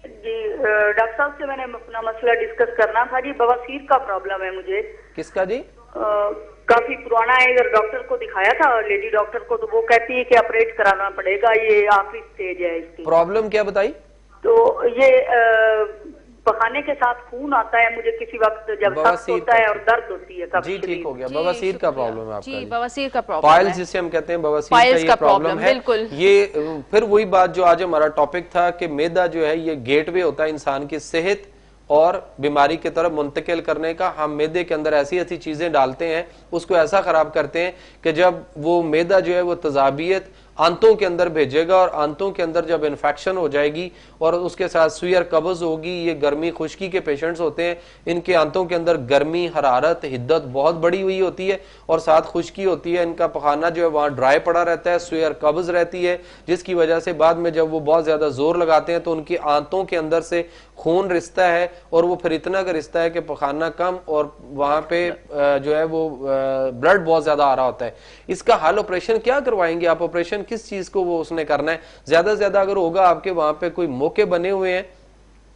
जी डॉक्टर साहब से मैंने अपना मसला डिस्कस करना था जी। बवासीर का प्रॉब्लम है मुझे। किसका जी? काफी पुराना है, अगर डॉक्टर को दिखाया था, लेडी डॉक्टर को, तो वो कहती है कि ऑपरेट कराना पड़ेगा, ये आखिरी स्टेज है इसकी। प्रॉब्लम क्या बताई? तो ये पखाने के साथ खून आता है मुझे किसी वक्त, जब सख्त होता है और दर्द होती है। जी ठीक हो गया। बवासीर का प्रॉब्लम है आपका। जी बवासीर का प्रॉब्लम, पाइल्स जिसे हम कहते हैं, बवासीर का प्रॉब्लम है। ये फिर वही बात जो आज हमारा टॉपिक था कि मैदा जो है ये गेटवे होता है इंसान की सेहत और बीमारी की तरफ मुंतकिल करने का। हम मैदे के अंदर ऐसी ऐसी चीजें डालते हैं, उसको ऐसा खराब करते हैं कि जब वो मैदा जो है वो तजाबियत आंतों के अंदर भेजेगा, और आंतों के अंदर जब इन्फेक्शन हो जाएगी और उसके साथ सुयर कब्ज होगी। ये गर्मी खुश्की के पेशेंट्स होते हैं, इनके आंतों के अंदर गर्मी, हरारत, हिद्दत बहुत बड़ी हुई होती है और साथ खुश्की होती है। इनका पखाना जो है वहाँ ड्राई पड़ा रहता है, सुयर कब्ज रहती है, जिसकी वजह से बाद में जब वो बहुत ज्यादा जोर लगाते हैं तो उनकी आंतों के अंदर से खून रिश्ता है, और वो फिर इतना का रिश्ता है कि पखाना कम और वहां पे जो है वो ब्लड बहुत ज्यादा आ रहा होता है। इसका हल ऑपरेशन क्या करवाएंगे आप? ऑपरेशन किस चीज को वो उसने करना है? ज्यादा से ज्यादा अगर होगा आपके वहां पे कोई मौके बने हुए हैं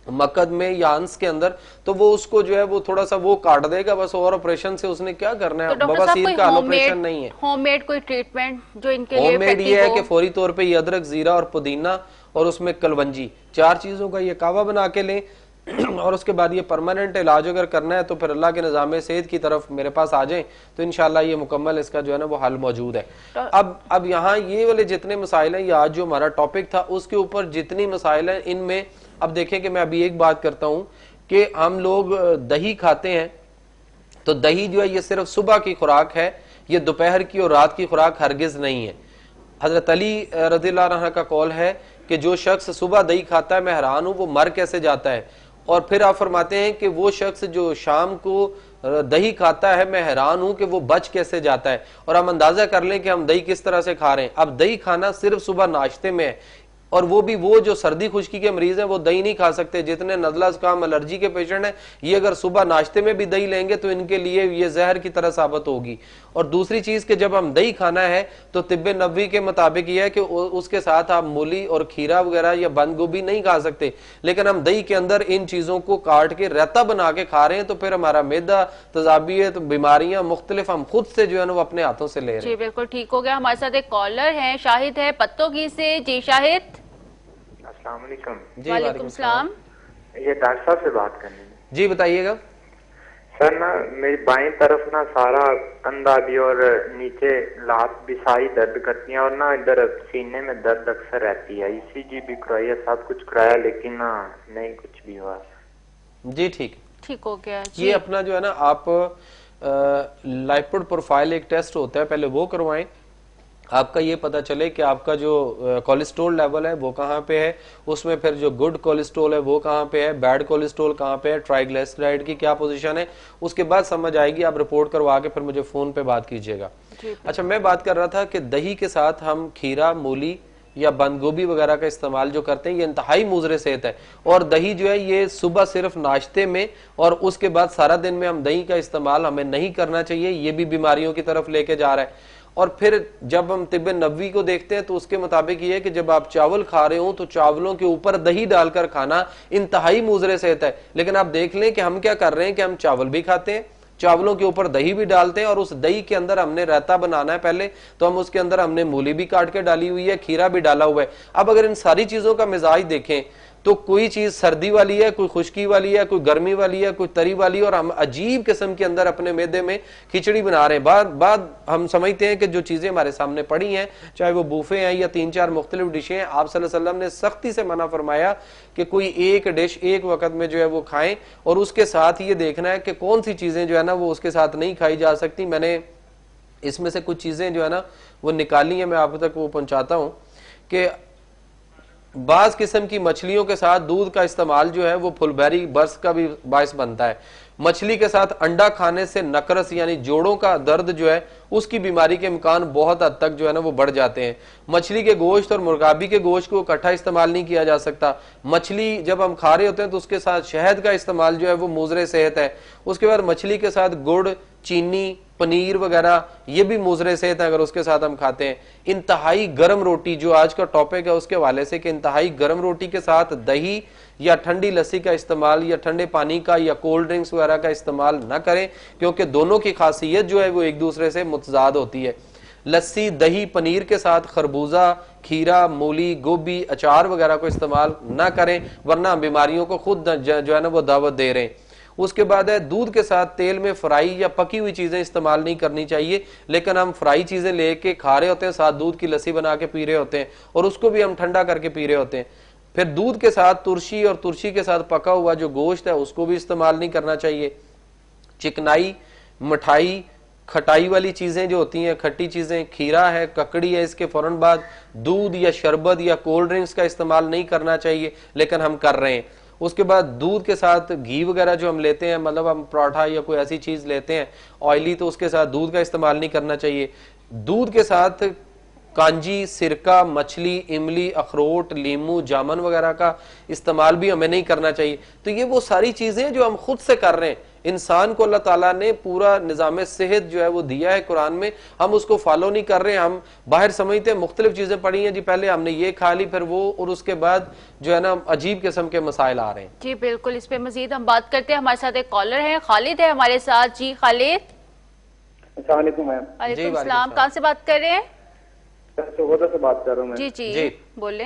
मकद में या अंस के अंदर, तो वो उसको जो है वो थोड़ा सा वो काट देगा बस, और ऑपरेशन से उसने क्या करना है? तो बवासीर का ऑपरेशन नहीं है। होममेड कोई ट्रीटमेंट जो इनके लिए होममेड ये है कि फौरी तौर पे ये अदरक, जीरा और पुदीना और उसमें कलवंजी, 4 चीजों का ये कावा बना के लें, और उसके बाद ये परमानेंट इलाज अगर करना है तो फिर अल्लाह के निज़ाम सेहत की तरफ मेरे पास आ जाएं तो इंशाल्लाह ये मुकम्मल इसका जो है ना वो हल मौजूद है। अब यहाँ ये वाले जितने मसाइल हैं, ये आज जो हमारा टॉपिक था उसके ऊपर जितनी मसाइल हैं, इनमें अब देखें कि मैं अभी एक बात करता हूँ कि हम लोग दही खाते हैं तो दही जो है ये सिर्फ सुबह की खुराक है, ये दोपहर की और रात की खुराक हरगिज नहीं है। हजरत अली रज़ियल्लाहु अन्हु का कौल है कि जो शख्स सुबह दही खाता है मैं हैरान हूं वो मर कैसे जाता है। और फिर आप फरमाते हैं कि वो शख्स जो शाम को दही खाता है मैं हैरान हूं कि वो बच कैसे जाता है। और हम अंदाजा कर लें कि हम दही किस तरह से खा रहे हैं। अब दही खाना सिर्फ सुबह नाश्ते में है, और वो भी वो जो सर्दी खुश्की के मरीज हैं वो दही नहीं खा सकते। जितने नज़ला ज़ुकाम एलर्जी के पेशेंट हैं, ये अगर सुबह नाश्ते में भी दही लेंगे तो इनके लिए ये जहर की तरह साबित होगी। और दूसरी चीज कि जब हम दही खाना है तो तिब्बे नबवी के मुताबिक ये है कि उसके साथ आप मूली और खीरा वगैरह या बंद गोभी नहीं खा सकते, लेकिन हम दही के अंदर इन चीजों को काट के रायता बना के खा रहे हैं तो फिर हमारा मैदा, तजाबियत, बीमारियां मुख्तलिफ हम खुद से जो है ना वो अपने हाथों से ले रहे हैं। जी बिल्कुल ठीक हो गया। हमारे साथ एक कॉलर है, शाहिद है पत्तोगी से। जी शाहिद। अस्सलाम वालेकुम। जी वालेकुम सलाम। ये डॉक्टर साहब से बात करनी है। जी बताइएगा। सर ना मेरी बाईं तरफ ना सारा कंधा भी और नीचे लात भी सारी दर्द करती है, और ना इधर सीने में दर्द अक्सर रहती है। ईसीजी भी कराई है, सब कुछ कराया, लेकिन ना नहीं कुछ भी हुआ। जी ठीक हो गया जी। ये अपना जो है ना आप लाइपिड प्रोफाइल एक टेस्ट होता है, पहले वो करवाएं। आपका ये पता चले कि आपका जो कोलेस्ट्रॉल लेवल है वो कहाँ पे है, उसमें फिर जो गुड कोलेस्ट्रॉल है वो कहाँ पे है, बैड कोलेस्ट्रॉल कहाँ पे है, ट्राइग्लिसराइड की क्या पोजीशन है, उसके बाद समझ आएगी। आप रिपोर्ट करवा के फिर मुझे फोन पे बात कीजिएगा। अच्छा, मैं बात कर रहा था कि दही के साथ हम खीरा, मूली या बंद गोभी वगैरह का इस्तेमाल जो करते हैं ये इंतहाई मुज़र सेहत है। और दही जो है ये सुबह सिर्फ नाश्ते में और उसके बाद सारा दिन में हम दही का इस्तेमाल हमें नहीं करना चाहिए, ये भी बीमारियों की तरफ लेके जा रहा है। और फिर जब हम तिब्बे नबवी को देखते हैं तो उसके मुताबिक ये है कि जब आप चावल खा रहे हो तो चावलों के ऊपर दही डालकर खाना इंतहाई मुज़र सेहत है। लेकिन आप देख लें कि हम क्या कर रहे हैं कि हम चावल भी खाते हैं, चावलों के ऊपर दही भी डालते हैं, और उस दही के अंदर हमने रायता बनाना है पहले तो हम उसके अंदर हमने मूली भी काट के डाली हुई है, खीरा भी डाला हुआ है। अब अगर इन सारी चीजों का मिजाज देखें तो कोई चीज सर्दी वाली है, कोई खुश्की वाली है, कोई गर्मी वाली है, कोई तरी वाली, और हम अजीब किस्म के अंदर अपने मैदे में खिचड़ी बना रहे हैं। बाद हम समझते हैं कि जो चीजें हमारे सामने पड़ी हैं, चाहे वो बूफे हैं या 3-4 मुख्तलिफ डिशें हैं, आप सल्लल्लाहु अलैहि वसल्लम ने सख्ती से मना फरमाया कि कोई एक डिश एक वक्त में जो है वो खाएं, और उसके साथ ये देखना है कि कौन सी चीजें जो है ना वो उसके साथ नहीं खाई जा सकती। मैंने इसमें से कुछ चीजें जो है ना वो निकाली है, मैं आप तक वो पहुंचाता हूं कि बाज किस्म की मछलियों के साथ दूध का इस्तेमाल जो है वो फुलबेरी बर्स का भी बायस बनता है। मछली के साथ अंडा खाने से नकरस यानी जोड़ों का दर्द जो है उसकी बीमारी के इम्कान बहुत हद तक जो है ना वो बढ़ जाते हैं। मछली के गोश्त और मुर्गाबी के गोश्त को इकट्ठा इस्तेमाल नहीं किया जा सकता। मछली जब हम खा रहे होते हैं तो उसके साथ शहद का इस्तेमाल जो है वो मुज़र सेहत है। उसके बाद मछली के साथ गुड़, चीनी, पनीर वगैरह ये भी मुज़र सेहत है अगर उसके साथ हम खाते हैं। इंतहाई गर्म रोटी जो आज का टॉपिक है उसके हवाले से कि इंतहाई गर्म रोटी के साथ दही या ठंडी लस्सी का इस्तेमाल या ठंडे पानी का या कोल्ड ड्रिंक्स वगैरह का इस्तेमाल न करें, क्योंकि दोनों की खासियत जो है वो एक दूसरे से मुतजाद होती है। लस्सी, दही, पनीर के साथ खरबूजा, खीरा, मूली, गोभी, अचार वगैरह को इस्तेमाल न करें, वरना बीमारियों को खुद जो है ना वो दावत दे रहे हैं। उसके बाद है दूध के साथ तेल में फ्राई या पकी हुई चीजें इस्तेमाल नहीं करनी चाहिए, लेकिन हम फ्राई चीजें लेके खा रहे होते हैं, साथ दूध की लस्सी बना के पी रहे होते हैं और उसको भी हम ठंडा करके पी रहे होते हैं। फिर दूध के साथ तुरशी और तुरशी के साथ पका हुआ जो गोश्त है उसको भी इस्तेमाल नहीं करना चाहिए। चिकनाई, मिठाई, खटाई वाली चीजें जो होती हैं, खट्टी चीजें, खीरा है, ककड़ी है, इसके फौरन बाद दूध या शरबत या कोल्ड ड्रिंक्स का इस्तेमाल नहीं करना चाहिए, लेकिन हम कर रहे हैं। उसके बाद दूध के साथ घी वगैरह जो हम लेते हैं, मतलब हम पराठा या कोई ऐसी चीज लेते हैं ऑयली, तो उसके साथ दूध का इस्तेमाल नहीं करना चाहिए। दूध के साथ कांजी, सिरका, मछली, इमली, अखरोट, लीमू, जामुन वगैरह का इस्तेमाल भी हमें नहीं करना चाहिए। तो ये वो सारी चीजें जो हम खुद से कर रहे हैं। इंसान को अल्लाह ताला ने पूरा निज़ाम सेहत जो है वो दिया है कुरान में, हम उसको फॉलो नहीं कर रहे हैं। हम बाहर समझते हैं मुख्तलिफ चीजें पड़ी हैं जी, पहले हमने ये खा ली फिर वो, और उसके बाद जो है ना अजीब किस्म के मसाइल आ रहे हैं। जी बिल्कुल, इस पे मजीद हम बात करते हैं। हमारे साथ एक कॉलर है, खालिद है हमारे साथ। जी खालिद। अस्सलाम वालेकुम मैम। वालेकुम सलाम। कहाँ से बात कर रहे हैं? से बात कर रहा हूँ मैं। जी जी बोले।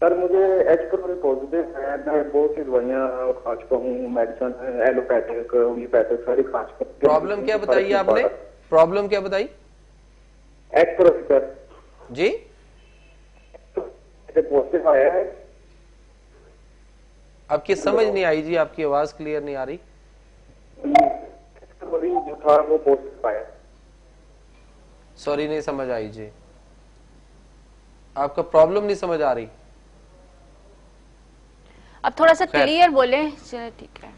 सर मुझे एच प्रोरी पॉजिटिव है, मैं बहुत सी दवाइयाँ खा चुका हूँ, मेडिसिन एलोपैथिक होम्योपैथिक सारी खा चुका हूँ। प्रॉब्लम क्या बताइए आपने? प्रॉब्लम क्या बताई? एच प्रोरी सर जी पॉजिटिव आया है। आपकी समझ नहीं आई जी, आपकी आवाज क्लियर नहीं आ रही। जो था वो पॉजिटिव आया। सॉरी नहीं समझ आई जी, आपका प्रॉब्लम नहीं समझ आ रही। अब थोड़ा सा क्लियर बोले। चलो ठीक है।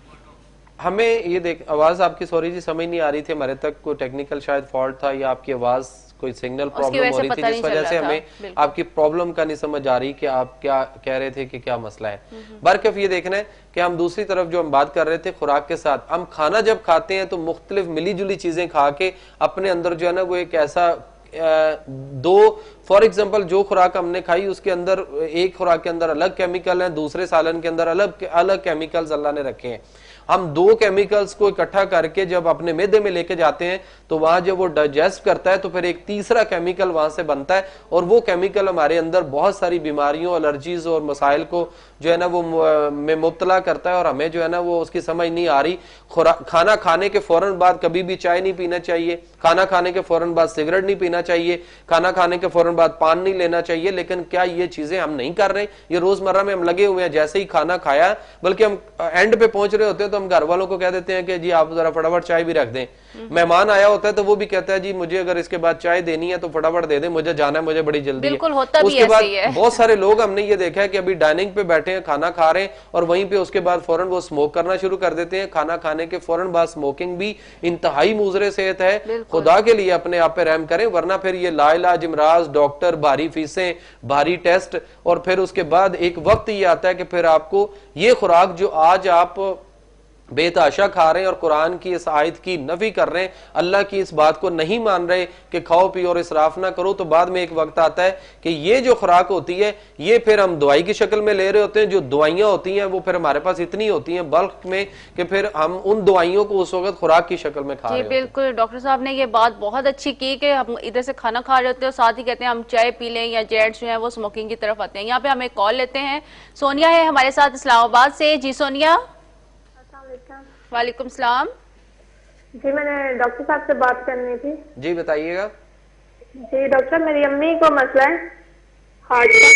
हमें ये देख, आवाज आपकी सॉरी जी समझ नहीं आ रही थी हमारे तक, कोई टेक्निकल शायद फॉल्ट था या आपकी आवाज कोई सिग्नल प्रॉब्लम हो रही थी, जिस वजह से हमें आपकी प्रॉब्लम का नहीं समझ आ रही कि आप क्या कह रहे थे कि क्या मसला है। बरकफ ये देखना है कि हम दूसरी तरफ जो हम बात कर रहे थे खुराक के साथ, हम खाना जब खाते हैं तो मुख्तलिफ मिली जुली चीजें खा के अपने अंदर जो है ना वो एक ऐसा दो, फॉर एग्जांपल जो खुराक हमने खाई उसके अंदर एक खुराक के अंदर अलग केमिकल है, दूसरे सालन के अंदर अलग अलग केमिकल्स अल्लाह ने रखे हैं। हम दो केमिकल्स को इकट्ठा करके जब अपने मैदे में लेके जाते हैं तो वहां जब वो डाइजेस्ट करता है तो फिर एक तीसरा केमिकल वहां से बनता है और वो केमिकल हमारे अंदर बहुत सारी बीमारियों, एलर्जीज और मसाइल को जो है ना वो में मुब्तला करता है और हमें जो है ना वो उसकी समझ नहीं आ रही। खाना खाने के फौरन बाद कभी भी चाय नहीं पीना चाहिए, खाना खाने के फौरन बाद सिगरेट नहीं पीना चाहिए, खाना खाने के फौरन बाद पान नहीं लेना चाहिए। लेकिन क्या ये चीजें हम नहीं कर रहे? ये रोजमर्रा में हम लगे हुए हैं, जैसे ही खाना खाया बल्कि हम एंड पे पहुंच रहे होते हैं तो हम घर वालों को कह देते हैं कि जी आप जरा फटाफट चाय भी रख दें। मेहमान आया होता है तो वो भी कहता है जी मुझे अगर इसके बाद चाय देनी है तो फटाफट दे दें, मुझे जाना है, मुझे बड़ी जल्दी है। उसके बाद बहुत सारे लोग हमने ये देखा है कि अभी डाइनिंग पे बैठे हैं, खाना खा रहे हैं और वहीं पे उसके बाद फौरन वो स्मोक करना शुरू कर देते हैं। खाना खाने के फौरन बाद स्मोकिंग भी इंतहाई मुजरे सेहत है। खुदा के लिए अपने आप पे रहम करें, वरना फिर ये लाइलाज इमराज, डॉक्टर, भारी फीसें, भारी टेस्ट और फिर उसके बाद एक वक्त ये आता है कि फिर आपको ये खुराक जो आज आप बेताशा खा रहे हैं और कुरान की इस आयत की नफी कर रहे हैं, अल्लाह की इस बात को नहीं मान रहे कि खाओ पियो और इसराफ ना करो, तो बाद में एक वक्त आता है कि ये जो खुराक होती है ये फिर हम दवाई की शक्ल में ले रहे होते हैं। जो दवाइयां होती हैं वो फिर हमारे पास इतनी होती हैं बल्क में कि फिर हम उन दवाइयों को उस वक्त खुराक की शक्ल में खा रहे हैं। बिल्कुल, डॉक्टर साहब ने ये बात बहुत अच्छी की कि हम इधर से खाना खा रहे होते हैं और साथ ही कहते हैं हम चाय पी लें, या जेंट्स जो है वो स्मोकिंग की तरफ आते हैं। यहाँ पे हम एक कॉल लेते हैं। सोनिया है हमारे साथ इस्लामाबाद से। जी सोनिया। वालेकुम सलाम। जी मैंने डॉक्टर साहब से बात करनी थी। जी बताइएगा। जी डॉक्टर साहब मेरी अम्मी को मसला है हार्ट का।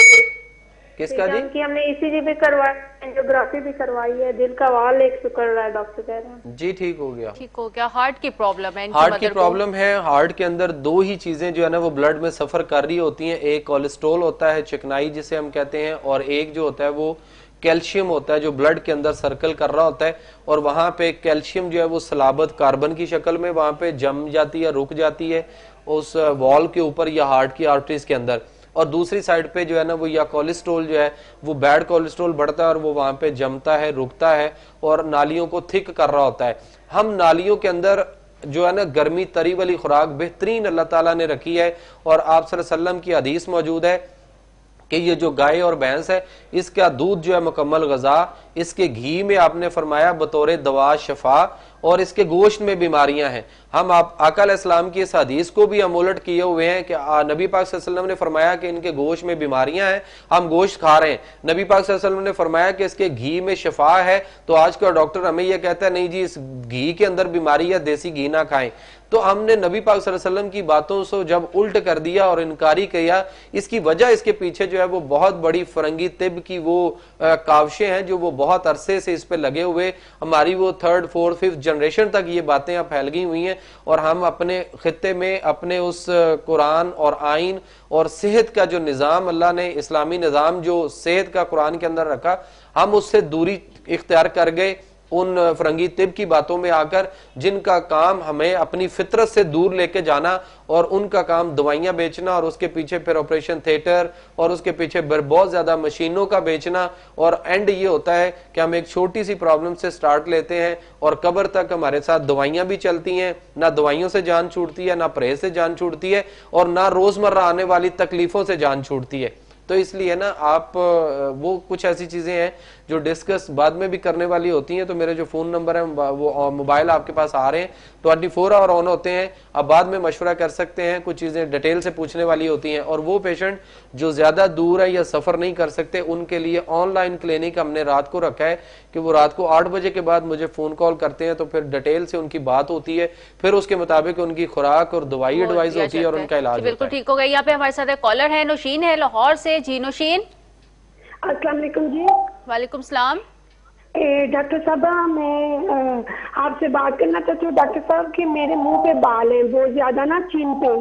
किसका जी? कि हमने ईसीजी भी करवाई, एंजियोग्राफी भी करवाई है, दिल का वाल एक सिकुड़ रहा है, डॉक्टर कह रहे हैं। जी ठीक हो गया, ठीक हो गया। हार्ट की प्रॉब्लम है, हार्ट की प्रॉब्लम है। हार्ट के अंदर दो ही चीजें जो है ना वो ब्लड में सफर कर रही होती हैं, एक कोलेस्ट्रॉल होता है, चिकनाई जिसे हम कहते हैं, और एक जो होता है वो कैल्शियम होता है जो ब्लड के अंदर सर्कल कर रहा होता है। और वहां पे कैल्शियम जो है वो सलाबत कार्बन की शक्ल में वहां पे जम जाती है, रुक जाती है उस वॉल के ऊपर या हार्ट की आर्टरीज के अंदर। और दूसरी साइड पे जो है ना वो या कोलेस्ट्रॉल जो है वो बैड कोलेस्ट्रॉल बढ़ता है और वो वहां पे जमता है, रुकता है और नालियों को थिक कर रहा होता है। हम नालियों के अंदर जो है ना गर्मी तरी वाली खुराक बेहतरीन अल्लाह ताला ने रखी है और आप सल्लल्लाहु अलैहि वसल्लम की हदीस मौजूद है कि ये जो गाय और भैंस है इसका दूध जो है मुकम्मल गजा, इसके घी में आपने फरमाया बतौर दवा शफा, और इसके गोश्त में बीमारियां हैं। हम आप आका अलैहिस्सलाम की इस हदीस को भी हम उलट किए हुए हैं कि नबी पाक सल्लल्लाहु अलैहि वसल्लम ने फरमाया कि इनके गोश्त में बीमारियां हैं, हम गोश्त खा रहे हैं। नबी पाक सल्लल्लाहु अलैहि वसल्लम ने फरमाया कि इसके घी में शफा है, तो आज का डॉक्टर हमें यह कहता है नहीं जी इस घी के अंदर बीमारी है, देसी घी ना खाएं। तो हमने नबी पाक सल्लल्लाहु अलैहि वसल्लम की बातों से जब उल्ट कर दिया और इनकारी किया, इसकी वजह इसके पीछे जो है वो बहुत बड़ी फरंगी तिब की वो कावशें हैं जो वो बहुत अरसे से इस पे लगे हुए, हमारी वो 3rd 4th 5th जनरेशन तक ये बातें अब फैल गई हुई हैं। और हम अपने खित्ते में अपने उस कुरान और आइन और सेहत का जो निज़ाम अल्लाह ने इस्लामी निज़ाम जो सेहत का कुरान के अंदर रखा, हम उससे दूरी इख्तियार कर गए उन फरंगी तिब की बातों में आकर, जिनका काम हमें अपनी फितरत से दूर लेके जाना और उनका काम दवाइयां बेचना और उसके पीछे फिर ऑपरेशन थिएटर और उसके पीछे बहुत ज्यादा मशीनों का बेचना। और एंड ये होता है कि हम एक छोटी सी प्रॉब्लम से स्टार्ट लेते हैं और कब्र तक हमारे साथ दवाइयां भी चलती हैं, ना दवाइयों से जान छूटती है, ना परहेज से जान छूटती है और ना रोजमर्रा आने वाली तकलीफों से जान छूटती है। तो इसलिए ना आप वो कुछ ऐसी चीजें हैं जो डिस्कस बाद में भी करने वाली होती हैं। तो मेरे जो फ़ोन नंबर है वो मोबाइल आपके पास आ रहे हैं, 24 आवर ऑन होते हैं। आप बाद में मशवरा कर सकते हैं, कुछ चीज़ें डिटेल से पूछने वाली होती हैं। और वो पेशेंट जो ज़्यादा दूर है या सफ़र नहीं कर सकते, उनके लिए ऑनलाइन क्लिनिक हमने रात को रखा है कि वो रात को 8 बजे के बाद मुझे फ़ोन कॉल करते हैं, तो फिर डिटेल से उनकी बात होती है, फिर उसके मुताबिक उनकी खुराक और दवाई एडवाइस होती है और उनका इलाज बिल्कुल ठीक हो गया। यहाँ पे हमारे साथ कॉलर है नौशीन है लाहौर से। जी नौशीन। अस्सलाम वालेकुम जी। वालेकुम सलाम। डॉक्टर साहब, मैं आपसे बात करना चाहती हूँ डॉक्टर साहब कि मेरे मुंह पे बाल हैं बहुत ज्यादा ना, चीन पे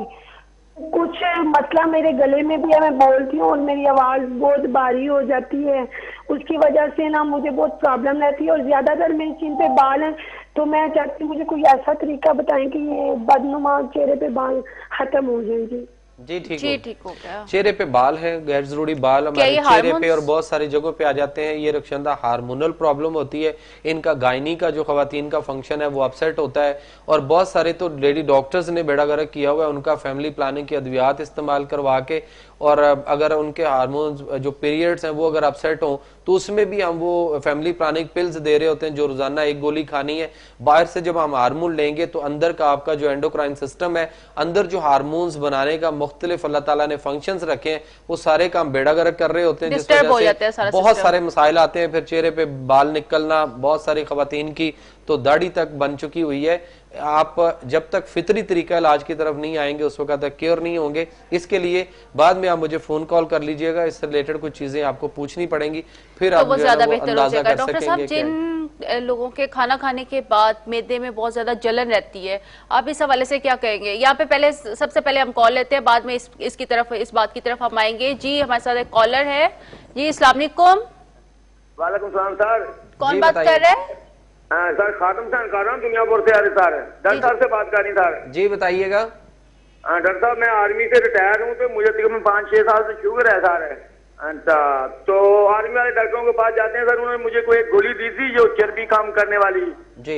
कुछ मसला मेरे गले में भी है, मैं बोलती हूँ और मेरी आवाज बहुत भारी हो जाती है, उसकी वजह से ना मुझे बहुत प्रॉब्लम रहती है और ज्यादातर मेरी चीन पे बाल हैं। तो मैं चाहती हूँ मुझे कोई ऐसा तरीका बताएं कि ये बदनुमा चेहरे पे बाल खत्म हो जाए। जी ठीक हो गया। चेहरे पे बाल है, गैर जरूरी बाल हमारे चेहरे पे और बहुत सारी जगहों पे आ जाते हैं। ये रक्षंदा हार्मोनल प्रॉब्लम होती है, इनका गायनी का जो खवातीन का फंक्शन है वो अपसेट होता है। और बहुत सारे तो लेडी डॉक्टर्स ने बेड़ा गर्क किया हुआ है, उनका फैमिली प्लानिंग की अद्वियात इस्तेमाल करवा के, और अगर उनके हार्मोन्स जो पीरियड्स हैं वो अगर अपसेट हों तो उसमें भी हम वो फैमिली प्लानिंग पिल्स दे रहे होते हैं जो रोजाना एक गोली खानी है। बाहर से जब हम हार्मोन लेंगे तो अंदर का आपका जो एंडोक्राइन सिस्टम है, अंदर जो हार्मोन्स बनाने का मुख्तलिफ अल्लाह ताला ने फंक्शंस रखे हैं, वो सारे काम बेड़ा गर्क कर रहे होते हैं, जिस वजह से बहुत सारे मसाइल आते हैं। फिर चेहरे पे बाल निकलना, बहुत सारी खवातीन की तो दाढ़ी तक बन चुकी हुई है। आप जब तक फितरी तरीका इलाज की तरफ नहीं आएंगे उस वक्त तक क्योर नहीं होंगे। इसके लिए बाद में आप मुझे फोन कॉल कर लीजिएगा, इससे रिलेटेड कुछ चीजें आपको पूछनी पड़ेंगी, फिर आप ज्यादा बेहतर हो जाएगा। डॉक्टर साहब, जिन लोगों के खाना खाने के बाद मैदे में बहुत ज्यादा जलन रहती है, आप इस हवाले से क्या कहेंगे? यहाँ पे पहले सबसे पहले हम कॉल लेते हैं, बाद में इसकी तरफ इस बात की तरफ हम आएंगे। जी हमारे साथ एक कॉलर है। जी अस्सलाम वालेकुम। वालेकुम सलाम सर। कौन बात कर रहे हैं? सर खातम खान कर रहा हूँ दुनियापुर से। अरे सर डॉक्टर साहब से बात कर रही सर। जी बताइएगा। डॉक्टर साहब मैं आर्मी से रिटायर हूँ, तो मुझे तकरीबन 5-6 साल से शुगर है सर। तो आर्मी वाले डॉक्टरों के पास जाते हैं सर, उन्होंने मुझे कोई एक गोली दी थी जो चर्बी काम करने वाली।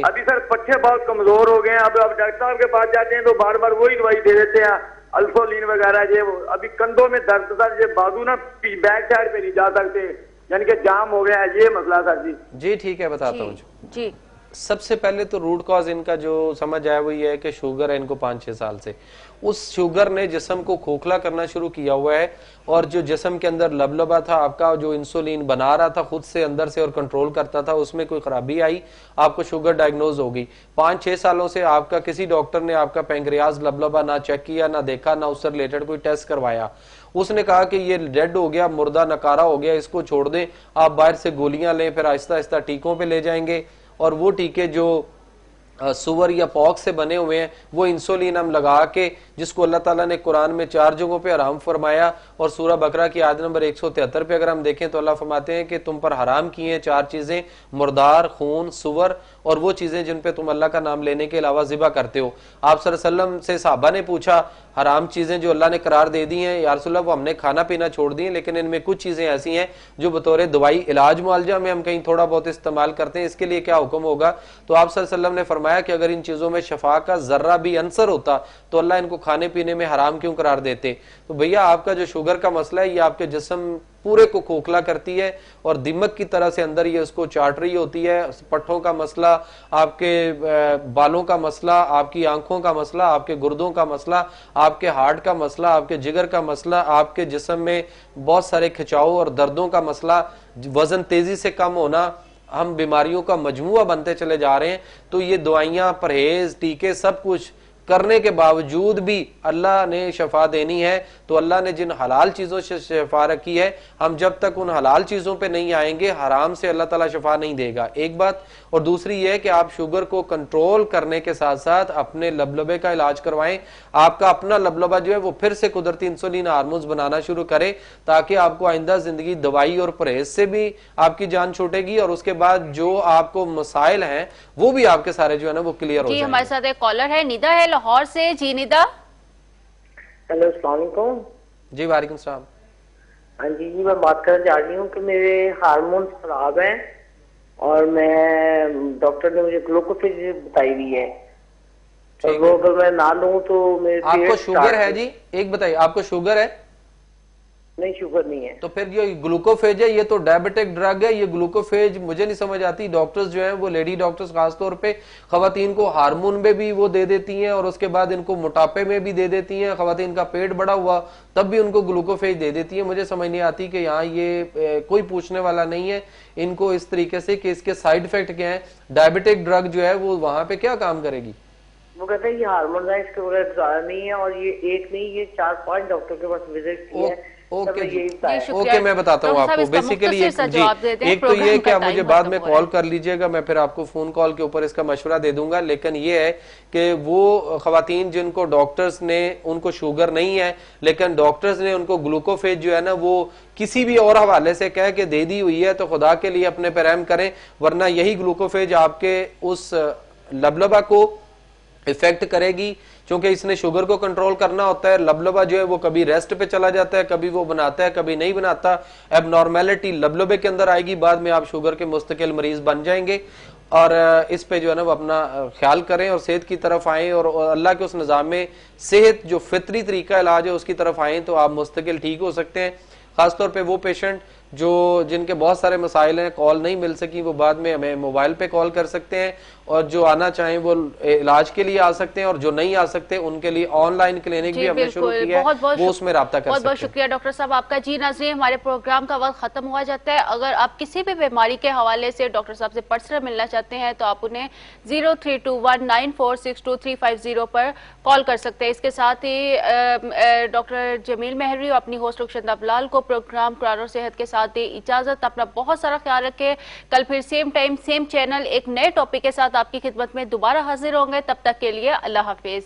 अभी सर पट्टे बहुत कमजोर हो गए हैं, अब डॉक्टर साहब के पास जाते हैं तो बार बार वही दवाई दे देते हैं, अल्फोलिन वगैरह। ये अभी कंधों में दर्द सर, ये बाजू ना बैक साइड पे नहीं जा सकते, यानी कि जाम हो गया है, ये मसला सर। जी ठीक है, बताता हूँ जी। सबसे पहले तो रूट कॉज इनका जो समझ आया वो ये है कि शुगर है इनको 5-6 साल से। उस शुगर ने जिस्म को खोखला करना शुरू किया हुआ है, और जो जिस्म के अंदर लबलबा था आपका, जो इंसुलिन बना रहा था खुद से अंदर से और कंट्रोल करता था, उसमें कोई खराबी आई, आपको शुगर डायग्नोज हो गई। 5-6 सालों से आपका किसी डॉक्टर ने आपका पैंक्रियाज लबलबा ना चेक किया, ना देखा, ना उससे रिलेटेड कोई टेस्ट करवाया। उसने कहा कि ये डेड हो गया, मुर्दा नकारा हो गया, इसको छोड़ दें, आप बाहर से गोलियां लें, फिर आहिस्ता आहिस्ता टीकों पे ले जाएंगे, और वो टीके जो सुवर या पॉक्स से बने हुए हैं वो इंसुलिन हम लगा के, जिसको अल्लाह ताला ने कुरान में 4 जगहों पे हराम फरमाया, और सूरह बकरा की आयत नंबर 173 पे अगर हम देखें तो अल्लाह फरमाते हैं कि तुम पर हराम किए हैं 4 चीजें, मुर्दार, खून, सुवर, और वो चीजें जिन पे तुम अल्लाह का नाम लेने के अलावा ज़िबा करते हो। आप सल्लल्लाहु अलैहि वसल्लम से सहाबा ने पूछा, हराम चीजें जो अल्लाह ने करार दे दी हैं या रसूल अल्लाह, वो हमने खाना पीना छोड़ दी, लेकिन इनमें कुछ चीजें ऐसी हैं जो बतौर दवाई इलाज मुआलजा में हम कहीं थोड़ा बहुत इस्तेमाल करते हैं, इसके लिए क्या हुक्म होगा? तो आप सल्लल्लाहु अलैहि वसल्लम ने फरमाया कि अगर इन चीजों में शफा का जर्रा भी अंसर होता तो अल्लाह इनको खाने पीने में हराम क्यों करार देते? तो भैया आपका जो शुगर का मसला है ये आपके जिस्म पूरे को खोखला करती है, और दिमक की तरह से अंदर ये उसको चाट रही होती है। पट्ठों का मसला, आपके बालों का मसला, आपकी आंखों का मसला, आपके गुर्दों का मसला, आपके हार्ट का मसला, आपके जिगर का मसला, आपके जिस्म में बहुत सारे खिंचाव और दर्दों का मसला, वजन तेजी से कम होना, हम बीमारियों का मजमुआ बनते चले जा रहे हैं। तो ये दवाइयां, परहेज, टीके, सब कुछ करने के बावजूद भी अल्लाह ने शफा देनी है, तो अल्लाह ने जिन हलाल चीजों से शफा रखी है, हम जब तक उन हलाल चीजों पे नहीं आएंगे हराम से अल्लाह ताला शफा नहीं देगा। एक बात, और दूसरी ये है कि आप शुगर को कंट्रोल करने के साथ साथ अपने लबलबे का इलाज करवाएं। आपका अपना लबलबा जो है वो फिर से कुदरती इंसुलिन हार्मोन्स बनाना शुरू करे, ताकि आपको आइंदा जिंदगी दवाई और परहेज से भी आपकी जान छूटेगी, और उसके बाद जो आपको मसाइल हैं वो भी आपके सारे जो है ना वो क्लियर हो जाएंगे। हमारे साथ एक कॉलर है, निदा है लाहौर से। जी निदा। हेलो अस्सलाम वालेकुम। जी वालेकुम सलाम। हाँ जी, मैं बात करना चाह रही हूँ कि मेरे हार्मोन्स खराब हैं, और मैं डॉक्टर ने मुझे ग्लूकोफेज बताई हुई है, और वो अगर मैं ना लूं तो मेरे आपको शुगर है? जी एक बताइए, आपको शुगर है? नहीं, शुगर नहीं है। तो फिर ये ग्लूकोफेज है, ये तो डायबिटिक ड्रग है। ये ग्लूकोफेज मुझे नहीं समझ आती, डॉक्टर्स जो हैं वो, लेडी डॉक्टर्स खासतौर पे खवातीन को हार्मोन में भी वो दे देती हैं और उसके बाद इनको मोटापे में भी दे देती हैं। खवातीन का पेट बड़ा हुआ तब भी उनको ग्लूकोफेज दे देती है। मुझे समझ नहीं आती कि यहाँ ये कोई पूछने वाला नहीं है इनको इस तरीके से कि इसके साइड इफेक्ट क्या है। डायबिटिक ड्रग जो है वो वहां पे क्या काम करेगी? वो कहते हैं ये हार्मोन है, इसके बगैर गुजारा नहीं है। और ये एक नहीं, ये 4-5 डॉक्टर के पास विजिट किया है। ओके, मैं बताता हूँ आपको। बेसिकली एक तो ये कि आप मुझे बाद में कॉल कर लीजिएगा, मैं फिर आपको फोन कॉल के ऊपर इसका मशवरा दे दूंगा। लेकिन ये है कि वो खवातीन जिनको डॉक्टर्स ने, उनको शुगर नहीं है लेकिन डॉक्टर्स ने उनको ग्लूकोफेज जो है ना वो किसी भी और हवाले से कह के दे दी हुई है, तो खुदा के लिए अपने पे रहम करें, वरना यही ग्लूकोफेज आपके उस लबलबा को इफेक्ट करेगी। क्योंकि इसने शुगर को कंट्रोल करना होता है। लबलबा जो है वो कभी रेस्ट पे चला जाता है, कभी वो बनाता है, कभी नहीं बनाता। एबनॉर्मेलिटी लबलबे के अंदर आएगी, बाद में आप शुगर के मुस्तकिल मरीज बन जाएंगे। और इस पे जो है ना वो अपना ख्याल करें और सेहत की तरफ आएं और अल्लाह के उस निज़ाम में सेहत जो फितरी तरीका इलाज है उसकी तरफ आएं तो आप मुस्तकिल ठीक हो सकते हैं। खासतौर पे वो पेशेंट जो जिनके बहुत सारे मसाइल हैं, कॉल नहीं मिल सकी, वो बाद में हमें मोबाइल पे कॉल कर सकते हैं और जो आना चाहें वो इलाज के लिए आ सकते हैं और जो नहीं आ सकते उनके लिए ऑनलाइन क्लिनिक भी हमने शुरू किया है, वो उसमें राब्ता कर सकते हैं। बहुत शुक्रिया डॉक्टर साहब आपका। जी नाज़रीन, हमारे प्रोग्राम का वक्त खत्म हुआ जाता है। अगर आप किसी भी बीमारी के हवाले से डॉक्टर साहब से पर्सनल मिलना चाहते हैं तो आप उन्हें 03219462 पर कॉल कर सकते हैं। इसके साथ ही डॉक्टर जमील महरी और अपनी होस्ट रुखशंदा बिलाल को प्रोग्राम कुरान और सेहत के साथ इजाजत। अपना बहुत सारा ख्याल रखें। कल फिर सेम टाइम सेम चैनल एक नए टॉपिक के साथ आपकी खिदमत में दोबारा हाजिर होंगे। तब तक के लिए अल्लाह हाफिज।